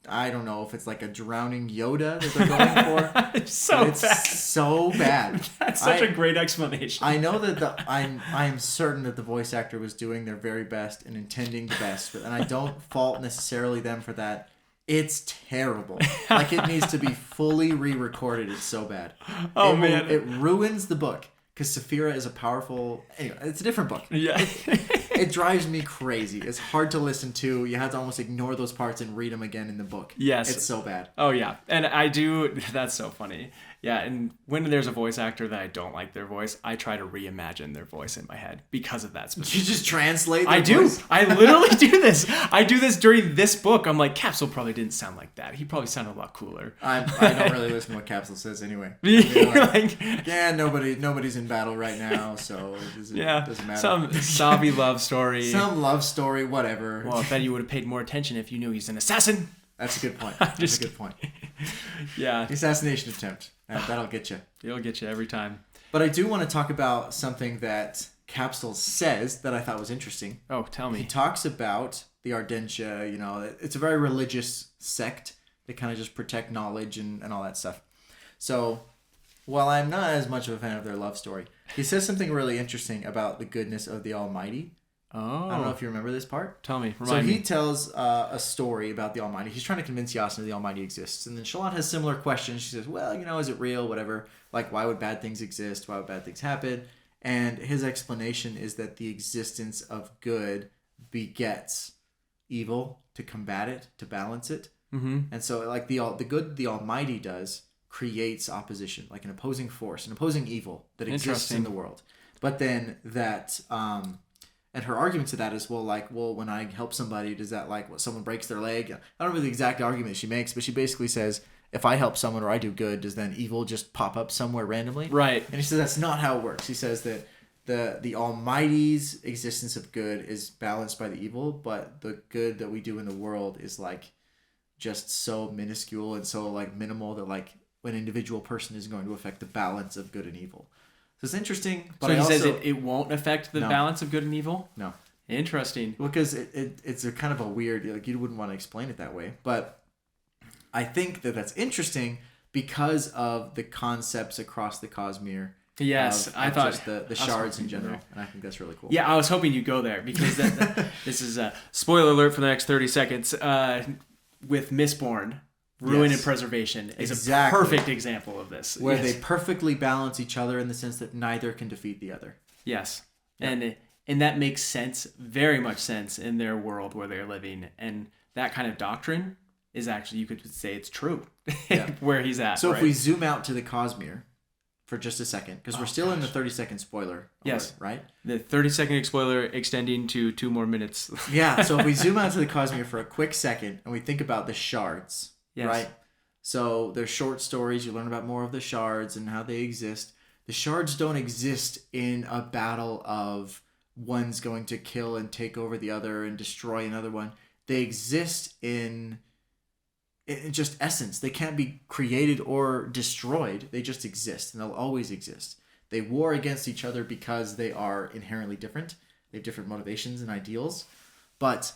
I don't know if it's like a drowning Yoda that they're going for. It's so bad. That's such a great explanation. I know that I am certain that the voice actor was doing their very best and intending the best, and I don't fault necessarily them for that. It's terrible. Like it needs to be fully re-recorded. It's so bad. Oh man, it ruins the book. Because Saphira is a powerful... Anyway, it's a different book. Yeah. It drives me crazy. It's hard to listen to. You have to almost ignore those parts and read them again in the book. Yes. It's so bad. Oh, yeah. And I do... That's so funny. Yeah, and when there's a voice actor that I don't like their voice, I try to reimagine their voice in my head because of that specific... You just translate their I voice? do. I literally do this. I do this during this book. I'm like, Capsule probably didn't sound like that. He probably sounded a lot cooler. I don't really listen to what Capsule says anyway. Yeah, nobody's in battle right now, so it doesn't matter. Some sobby love story. Some love story, whatever. Well, I bet you would have paid more attention if you knew he's an assassin. That's a good point. That's a good point. Yeah. The assassination attempt. That'll get you. It'll get you every time. But I do want to talk about something that Capsule says that I thought was interesting. Oh, tell me. He talks about the Ardentia, it's a very religious sect. They kind of just protect knowledge and all that stuff. So, while I'm not as much of a fan of their love story, he says something really interesting about the goodness of the Almighty. Oh. I don't know if you remember this part. Tell me. Remind me. So he tells a story about the Almighty. He's trying to convince Yasna the Almighty exists. And then Shallan has similar questions. She says, well, is it real? Whatever. Like, why would bad things exist? Why would bad things happen? And his explanation is that the existence of good begets evil to combat it, to balance it. Mm-hmm. And so, like, the good the Almighty does creates opposition, like an opposing force, an opposing evil that exists in the world. But then that... And her argument to that is, well, when I help somebody, does that someone breaks their leg? I don't remember the exact argument she makes, but she basically says, if I help someone or I do good, does then evil just pop up somewhere randomly? Right. And he says that's not how it works. He says that the Almighty's existence of good is balanced by the evil, but the good that we do in the world is just so minuscule and so minimal that an individual person is going to affect the balance of good and evil. So it's interesting. But so he says it won't affect the balance of good and evil? No. Interesting. Because it's a kind of a weird, you wouldn't want to explain it that way. But I think that that's interesting because of the concepts across the Cosmere. Yes, I thought just the shards in general, and I think that's really cool. Yeah, I was hoping you'd go there because this is a spoiler alert for the next 30 seconds. With Mistborn, Ruin and preservation is a perfect example of this. Where they perfectly balance each other in the sense that neither can defeat the other. Yes. Yep. And that makes sense, very much sense in their world where they're living. And that kind of doctrine is actually, you could say it's true where he's at. So if we zoom out to the Cosmere for just a second, because we're still in the 30-second spoiler alert, right? The 30-second spoiler extending to 2 more minutes. Yeah, so if we zoom out to the Cosmere for a quick second and we think about the shards, right? So there's short stories, you learn about more of the shards and how they exist. The shards don't exist in a battle of one's going to kill and take over the other and destroy another one. They exist in just essence. They can't be created or destroyed. They just exist, and they'll always exist. They war against each other because they are inherently different. They have different motivations and ideals, but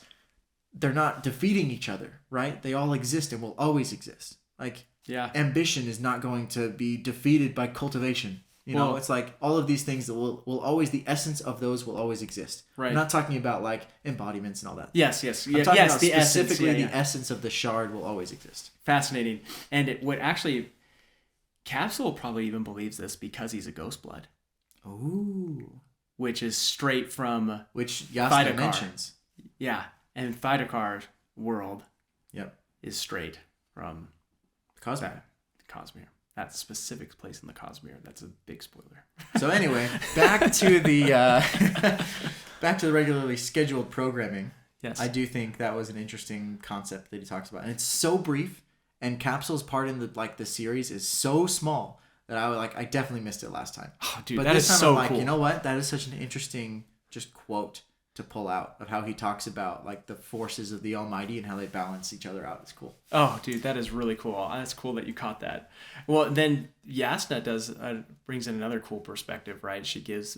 they're not defeating each other, right? They all exist and will always exist. Like, ambition is not going to be defeated by cultivation. You know, it's like all of these things that will always, the essence of those will always exist. Right. I'm not talking about like embodiments and all that. Yes. I'm talking about specifically the essence of the shard will always exist. Fascinating. And what actually, Capsule probably even believes this because he's a ghost blood. Ooh. Which is straight from which Yasuo mentions. Yeah. And Thaidakar's world is straight from Cosmere. Cosmere. That specific place in the Cosmere. That's a big spoiler. So anyway, back to the regularly scheduled programming. Yes. I do think that was an interesting concept that he talks about. And it's so brief, and Capsule's part in the series is so small that I definitely missed it last time. Oh, dude, but that is so cool. You know what? That is such an interesting just quote to pull out of how he talks about like the forces of the Almighty and how they balance each other out. It's cool. Oh, dude, that is really cool. That's cool that you caught that. Well, then Yasna brings in another cool perspective, right? She gives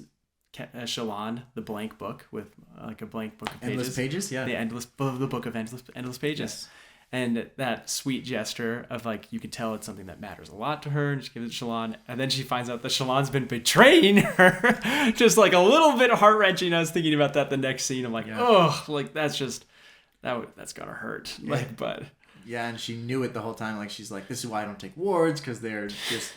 Shallan the blank book with like a blank book of pages. Endless pages, yeah. The book of endless pages. Yes. And that sweet gesture of like, you can tell it's something that matters a lot to her, and she gives it to Shallan, and then she finds out that Shallan's been betraying her. Just like a little bit heart-wrenching. I was thinking about that the next scene. I'm like, like that's just, that's gotta hurt. Yeah. Like, but. Yeah, and she knew it the whole time. Like, she's like, this is why I don't take wards, because they're just.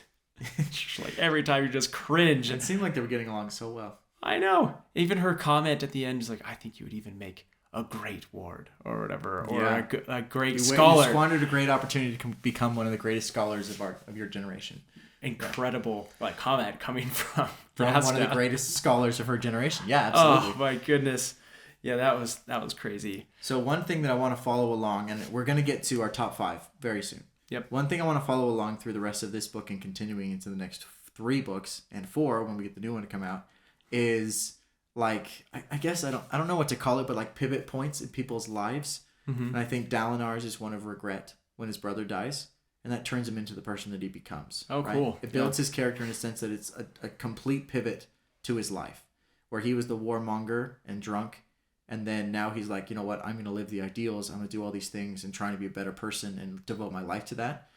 Like, every time you just cringe. It seemed like they were getting along so well. I know. Even her comment at the end is like, I think you would even make a great ward or whatever, or a great scholar. You squandered a great opportunity to become one of the greatest scholars of your generation. Incredible comment coming from one of the greatest scholars of her generation. Yeah, absolutely. Oh my goodness. Yeah, that was crazy. So one thing that I want to follow along, and we're going to get to our top 5 very soon. Yep. One thing I want to follow along through the rest of this book and continuing into the next 3 books and 4 when we get the new one to come out is like, I guess I don't know what to call it, but like pivot points in people's lives. Mm-hmm. And I think Dalinar's is one of regret when his brother dies, and that turns him into the person that he becomes. Oh, right? Cool. It builds his character in a sense that it's a complete pivot to his life, where he was the warmonger and drunk, and then now he's like, you know what, I'm going to live the ideals, I'm going to do all these things and trying to be a better person and devote my life to that.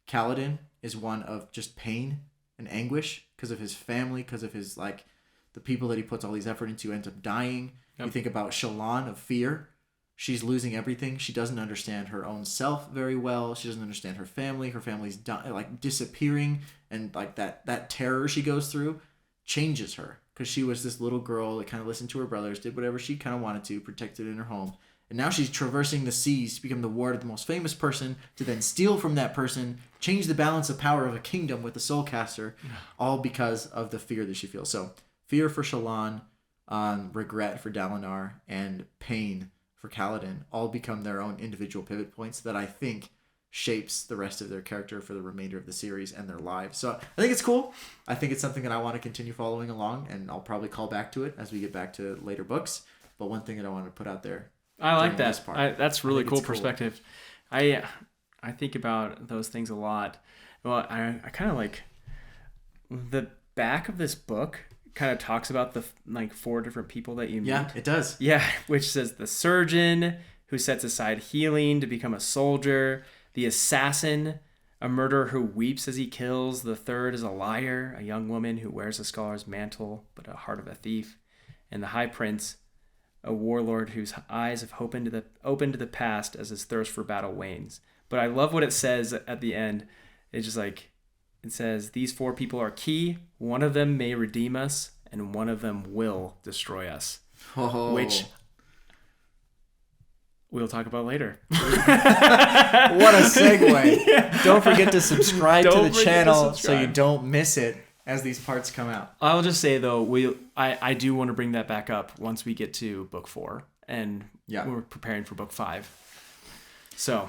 Kaladin is one of just pain and anguish because of his family, because of his like the people that he puts all these effort into end up dying. Yep. You think about Shallan of fear. She's losing everything. She doesn't understand her own self very well. She doesn't understand her family. Her family's disappearing, and like that terror she goes through changes her, because she was this little girl that kind of listened to her brothers, did whatever she kind of wanted to, protected in her home. And now she's traversing the seas to become the ward of the most famous person, to then steal from that person, change the balance of power of a kingdom with the soulcaster, all because of the fear that she feels. So fear for Shallan, regret for Dalinar, and pain for Kaladin all become their own individual pivot points that I think shapes the rest of their character for the remainder of the series and their lives. So I think it's cool. I think it's something that I want to continue following along, and I'll probably call back to it as we get back to later books. But one thing that I want to put out there, I like that. That's really cool perspective. Cool. I think about those things a lot. Well, I kind of like the back of this book kind of talks about the like 4 different people that you meet. Yeah, it does. Yeah, which says the surgeon who sets aside healing to become a soldier, the assassin, a murderer who weeps as he kills, the third is a liar, a young woman who wears a scholar's mantle but a heart of a thief, and the high prince, a warlord whose eyes have opened to the past as his thirst for battle wanes. But I love what it says at the end. It's just like, it says, these 4 people are key. One of them may redeem us, and one of them will destroy us. Oh. Which we'll talk about later. What a segue. Yeah. Don't forget to subscribe to the channel so you don't miss it as these parts come out. I'll just say, though, I do want to bring that back up once we get to book 4. And we're preparing for book 5. So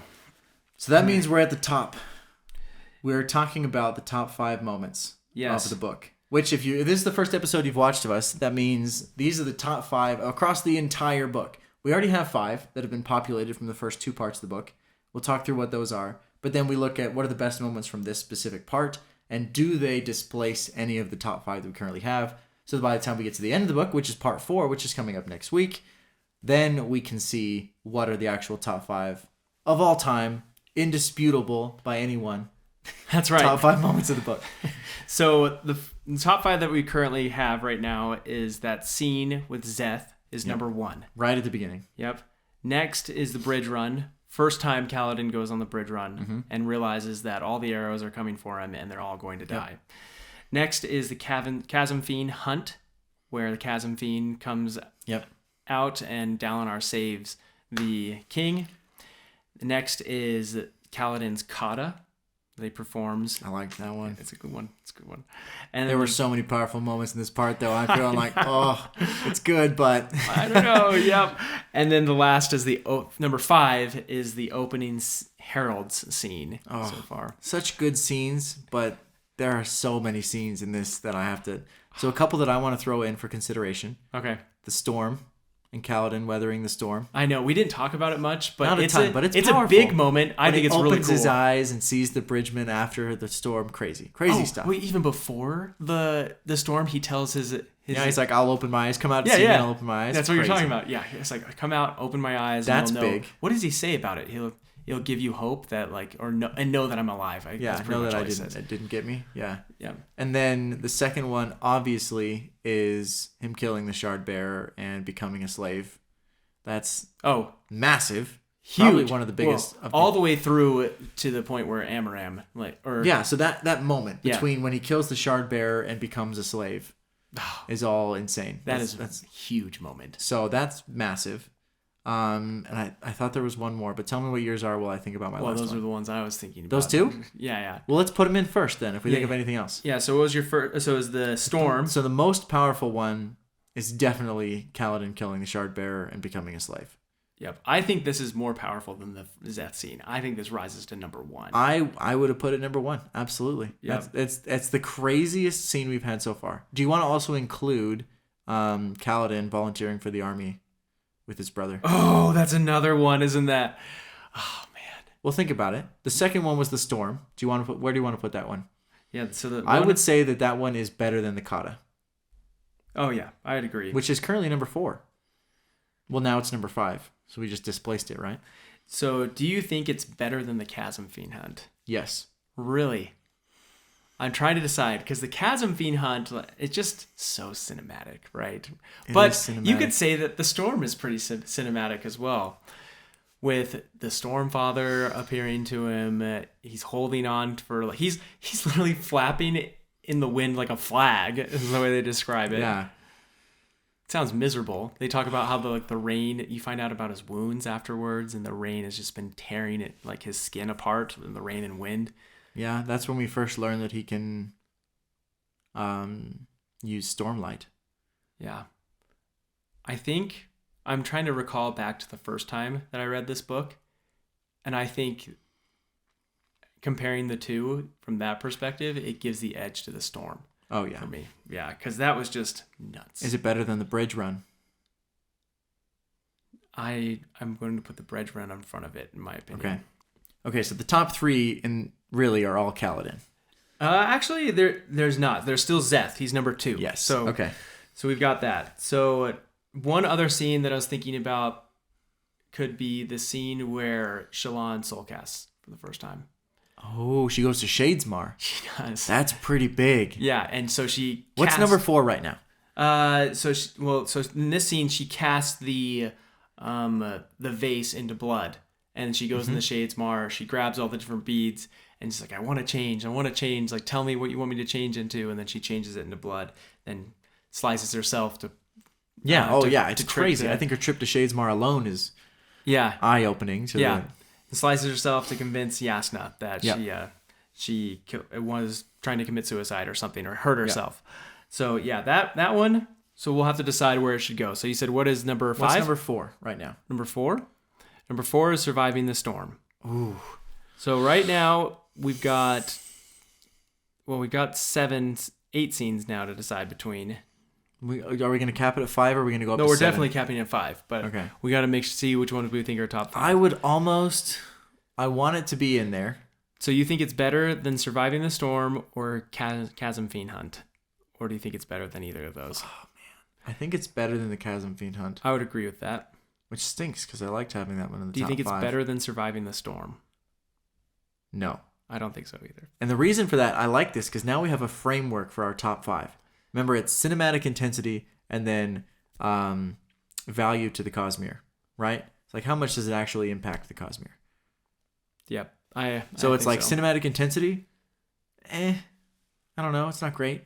that means we're at the top. We're talking about the top 5 moments of the book. Which, if this is the first episode you've watched of us, that means these are the top 5 across the entire book. We already have 5 that have been populated from the first 2 parts of the book. We'll talk through what those are. But then we look at what are the best moments from this specific part, and do they displace any of the top 5 that we currently have? So by the time we get to the end of the book, which is part 4, which is coming up next week, then we can see what are the actual top 5 of all time, indisputable by anyone. That's right. Top 5 moments of the book. So the top 5 that we currently have right now is that scene with Szeth is number 1. Right at the beginning. Yep. Next is the bridge run. First time Kaladin goes on the bridge run and realizes that all the arrows are coming for him and they're all going to die. Next is the Chasm Fiend hunt, where the Chasm Fiend comes out and Dalinar saves the king. Next is Kaladin's kata that he performs. I like that one. It's a good one. And there were so many powerful moments in this part, though. I'm feeling like, it's good, but I don't know. Yep. And then the last is number 5 is the opening heralds scene so far. Such good scenes, but there are so many scenes in this that I have to. So a couple that I want to throw in for consideration. Okay. The storm. And Kaladin weathering the storm. I know we didn't talk about it much, but not it's it's a big moment. I think it's really cool. Opens his eyes and sees the bridgeman after the storm. Crazy stuff. Wait, even before the storm, he tells his he's like, I'll open my eyes. Come out and see me. I'll open my eyes. That's what you're talking about. Yeah, it's like, come out, open my eyes. That's and big. What does he say about it? He'll give you hope that know that I'm alive. Know that it didn't get me. Yeah. Yeah. And then the second one, obviously, is him killing the shard bearer and becoming a slave. That's massive. Huge. Probably one of the biggest. All the way through to the point where Amaram, so that moment between when he kills the shard bearer and becomes a slave is all insane. That's a huge moment. So that's massive. And I thought there was one more, but tell me what yours are while I think about my last one. Well, those are the ones I was thinking about. Those 2? Yeah. Well, let's put them in first then, if we think of anything else. Yeah, so what was your first? So it was the storm. So the most powerful one is definitely Kaladin killing the shard bearer and becoming a slave. Yep. I think this is more powerful than the Szeth scene. I think this rises to number 1. I would have put it number 1. Absolutely. Yep. It's the craziest scene we've had so far. Do you want to also include Kaladin volunteering for the army with his brother? Oh, that's another one, isn't that? Oh, man. Well, think about it. The second one was the storm. Where do you want to put that one? Yeah, so I would say that one is better than the kata. Oh, yeah, I'd agree. Which is currently number 4. Well, now it's number 5. So we just displaced it, right? So do you think it's better than the Chasm Fiend hunt? Yes. Really? I'm trying to decide, because the Chasm Fiend hunt, it's just so cinematic, right? But you could say that the storm is pretty cinematic as well. With the Stormfather appearing to him, he's holding on he's literally flapping in the wind like a flag, is the way they describe it. Yeah. It sounds miserable. They talk about how the rain, you find out about his wounds afterwards, and the rain has just been tearing it, like his skin apart, and the rain and wind. Yeah, that's when we first learn that he can use Stormlight. Yeah. I think I'm trying to recall back to the first time that I read this book, and I think comparing the two from that perspective, it gives the edge to the storm. Oh, yeah. For me. Yeah, because that was just nuts. Is it better than the bridge run? I'm going to put the bridge run in front of it, in my opinion. Okay, so the top 3 really are all Kaladin. Actually, there's not. There's still Szeth. He's number 2. Yes. So we've got that. So one other scene that I was thinking about could be the scene where Shallan soulcasts for the first time. Oh, she goes to Shadesmar. She does. That's pretty big. Yeah, and so she What's number 4 right now? So in this scene, she casts the vase into blood, and she goes in the Shadesmar. She grabs all the different beads, and she's like, I want to change. Like, tell me what you want me to change into. And then she changes it into blood, then slices herself to. Yeah. It's crazy. I think her trip to Shadesmar alone is eye-opening. And slices herself to convince Yasna that she was trying to commit suicide or something, or hurt herself. So that one. So we'll have to decide where it should go. So you said, what is number 5? What's number 4 right now? Number 4? Number 4 is Surviving the Storm. Ooh. So right now we've got 8 scenes now to decide between. Are we going to cap it at 5 or are we going to go up to 7? No, we're definitely capping at 5, but we got to see which ones we think are top 5. I want it to be in there. So you think it's better than Surviving the Storm or Chasm Fiend Hunt? Or do you think it's better than either of those? Oh, man. I think it's better than the Chasm Fiend Hunt. I would agree with that. Which stinks because I liked having that one in the top 5. Do you think it's better than Surviving the Storm? No. I don't think so either. And the reason for that, I like this because now we have a framework for our top 5. Remember, it's cinematic intensity and then value to the Cosmere, right? It's like, how much does it actually impact the Cosmere? Yep. So it's like cinematic intensity, I don't know, it's not great.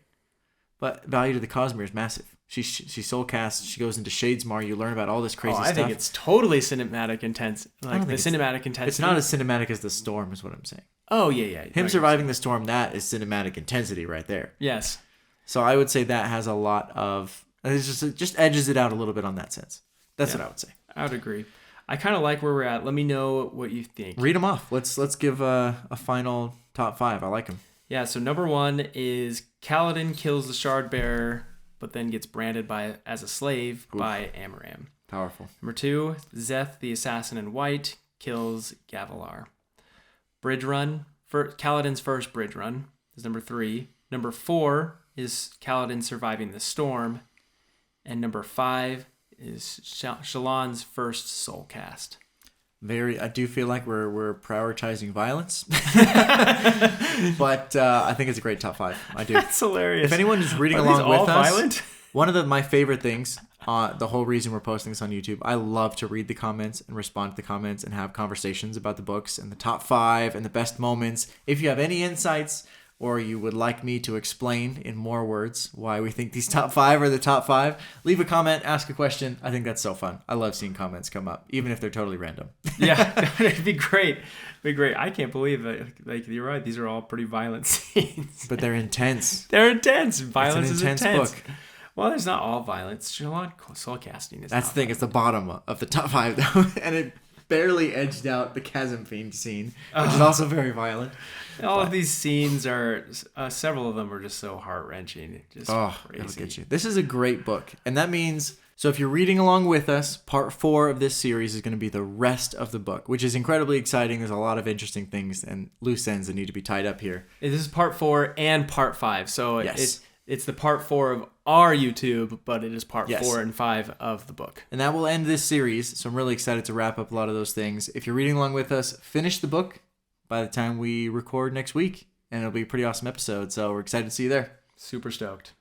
But value to the Cosmere is massive. She soulcasts, she goes into Shadesmar, you learn about all this crazy stuff. I think it's totally cinematic intense. Like the cinematic intensity. It's not as cinematic as the Storm is what I'm saying. Oh, yeah. Him surviving the Storm, that is cinematic intensity right there. Yes. So I would say that has a lot of... It just edges it out a little bit on that sense. That's what I would say. I would agree. I kind of like where we're at. Let me know what you think. Read them off. Let's give a final top 5. I like them. Yeah, so number 1 is Kaladin kills the Shardbearer, but then gets branded as a slave by Amaram. Powerful. Number 2, Zeth, the assassin in white, kills Gavilar. Bridge run. Kaladin's first bridge run is number 3. Number 4 is Kaladin surviving the storm. And number 5 is Shallan's first soul cast. I do feel like we're prioritizing violence, but I think it's a great top 5. I do. That's hilarious. If anyone is reading along with us, violent? One of my favorite things, the whole reason we're posting this on YouTube, I love to read the comments and respond to the comments and have conversations about the books and the top 5 and the best moments. If you have any insights or you would like me to explain in more words why we think these top 5 are the top 5, leave a comment, ask a question. I think that's so fun. I love seeing comments come up, even if they're totally random. Yeah, it'd be great. I can't believe that. Like, you're right. These are all pretty violent scenes. But they're intense. Violence is intense. Book. Well, there's not all violence. Shallan soulcasting is. That's the thing. It's the bottom of the top 5, though, and it barely edged out the Chasm Fiend scene, which is also very violent. All of these scenes are, several of them are just so heart-wrenching. Just crazy. It'll get you. This is a great book. And that means, so if you're reading along with us, part 4 of this series is going to be the rest of the book, which is incredibly exciting. There's a lot of interesting things and loose ends that need to be tied up here. This is part 4 and part 5. So yes. It's the part 4 of our YouTube, but it is part 4 and 5 of the book. And that will end this series. So I'm really excited to wrap up a lot of those things. If you're reading along with us, finish the book by the time we record next week, and it'll be a pretty awesome episode. So we're excited to see you there. Super stoked.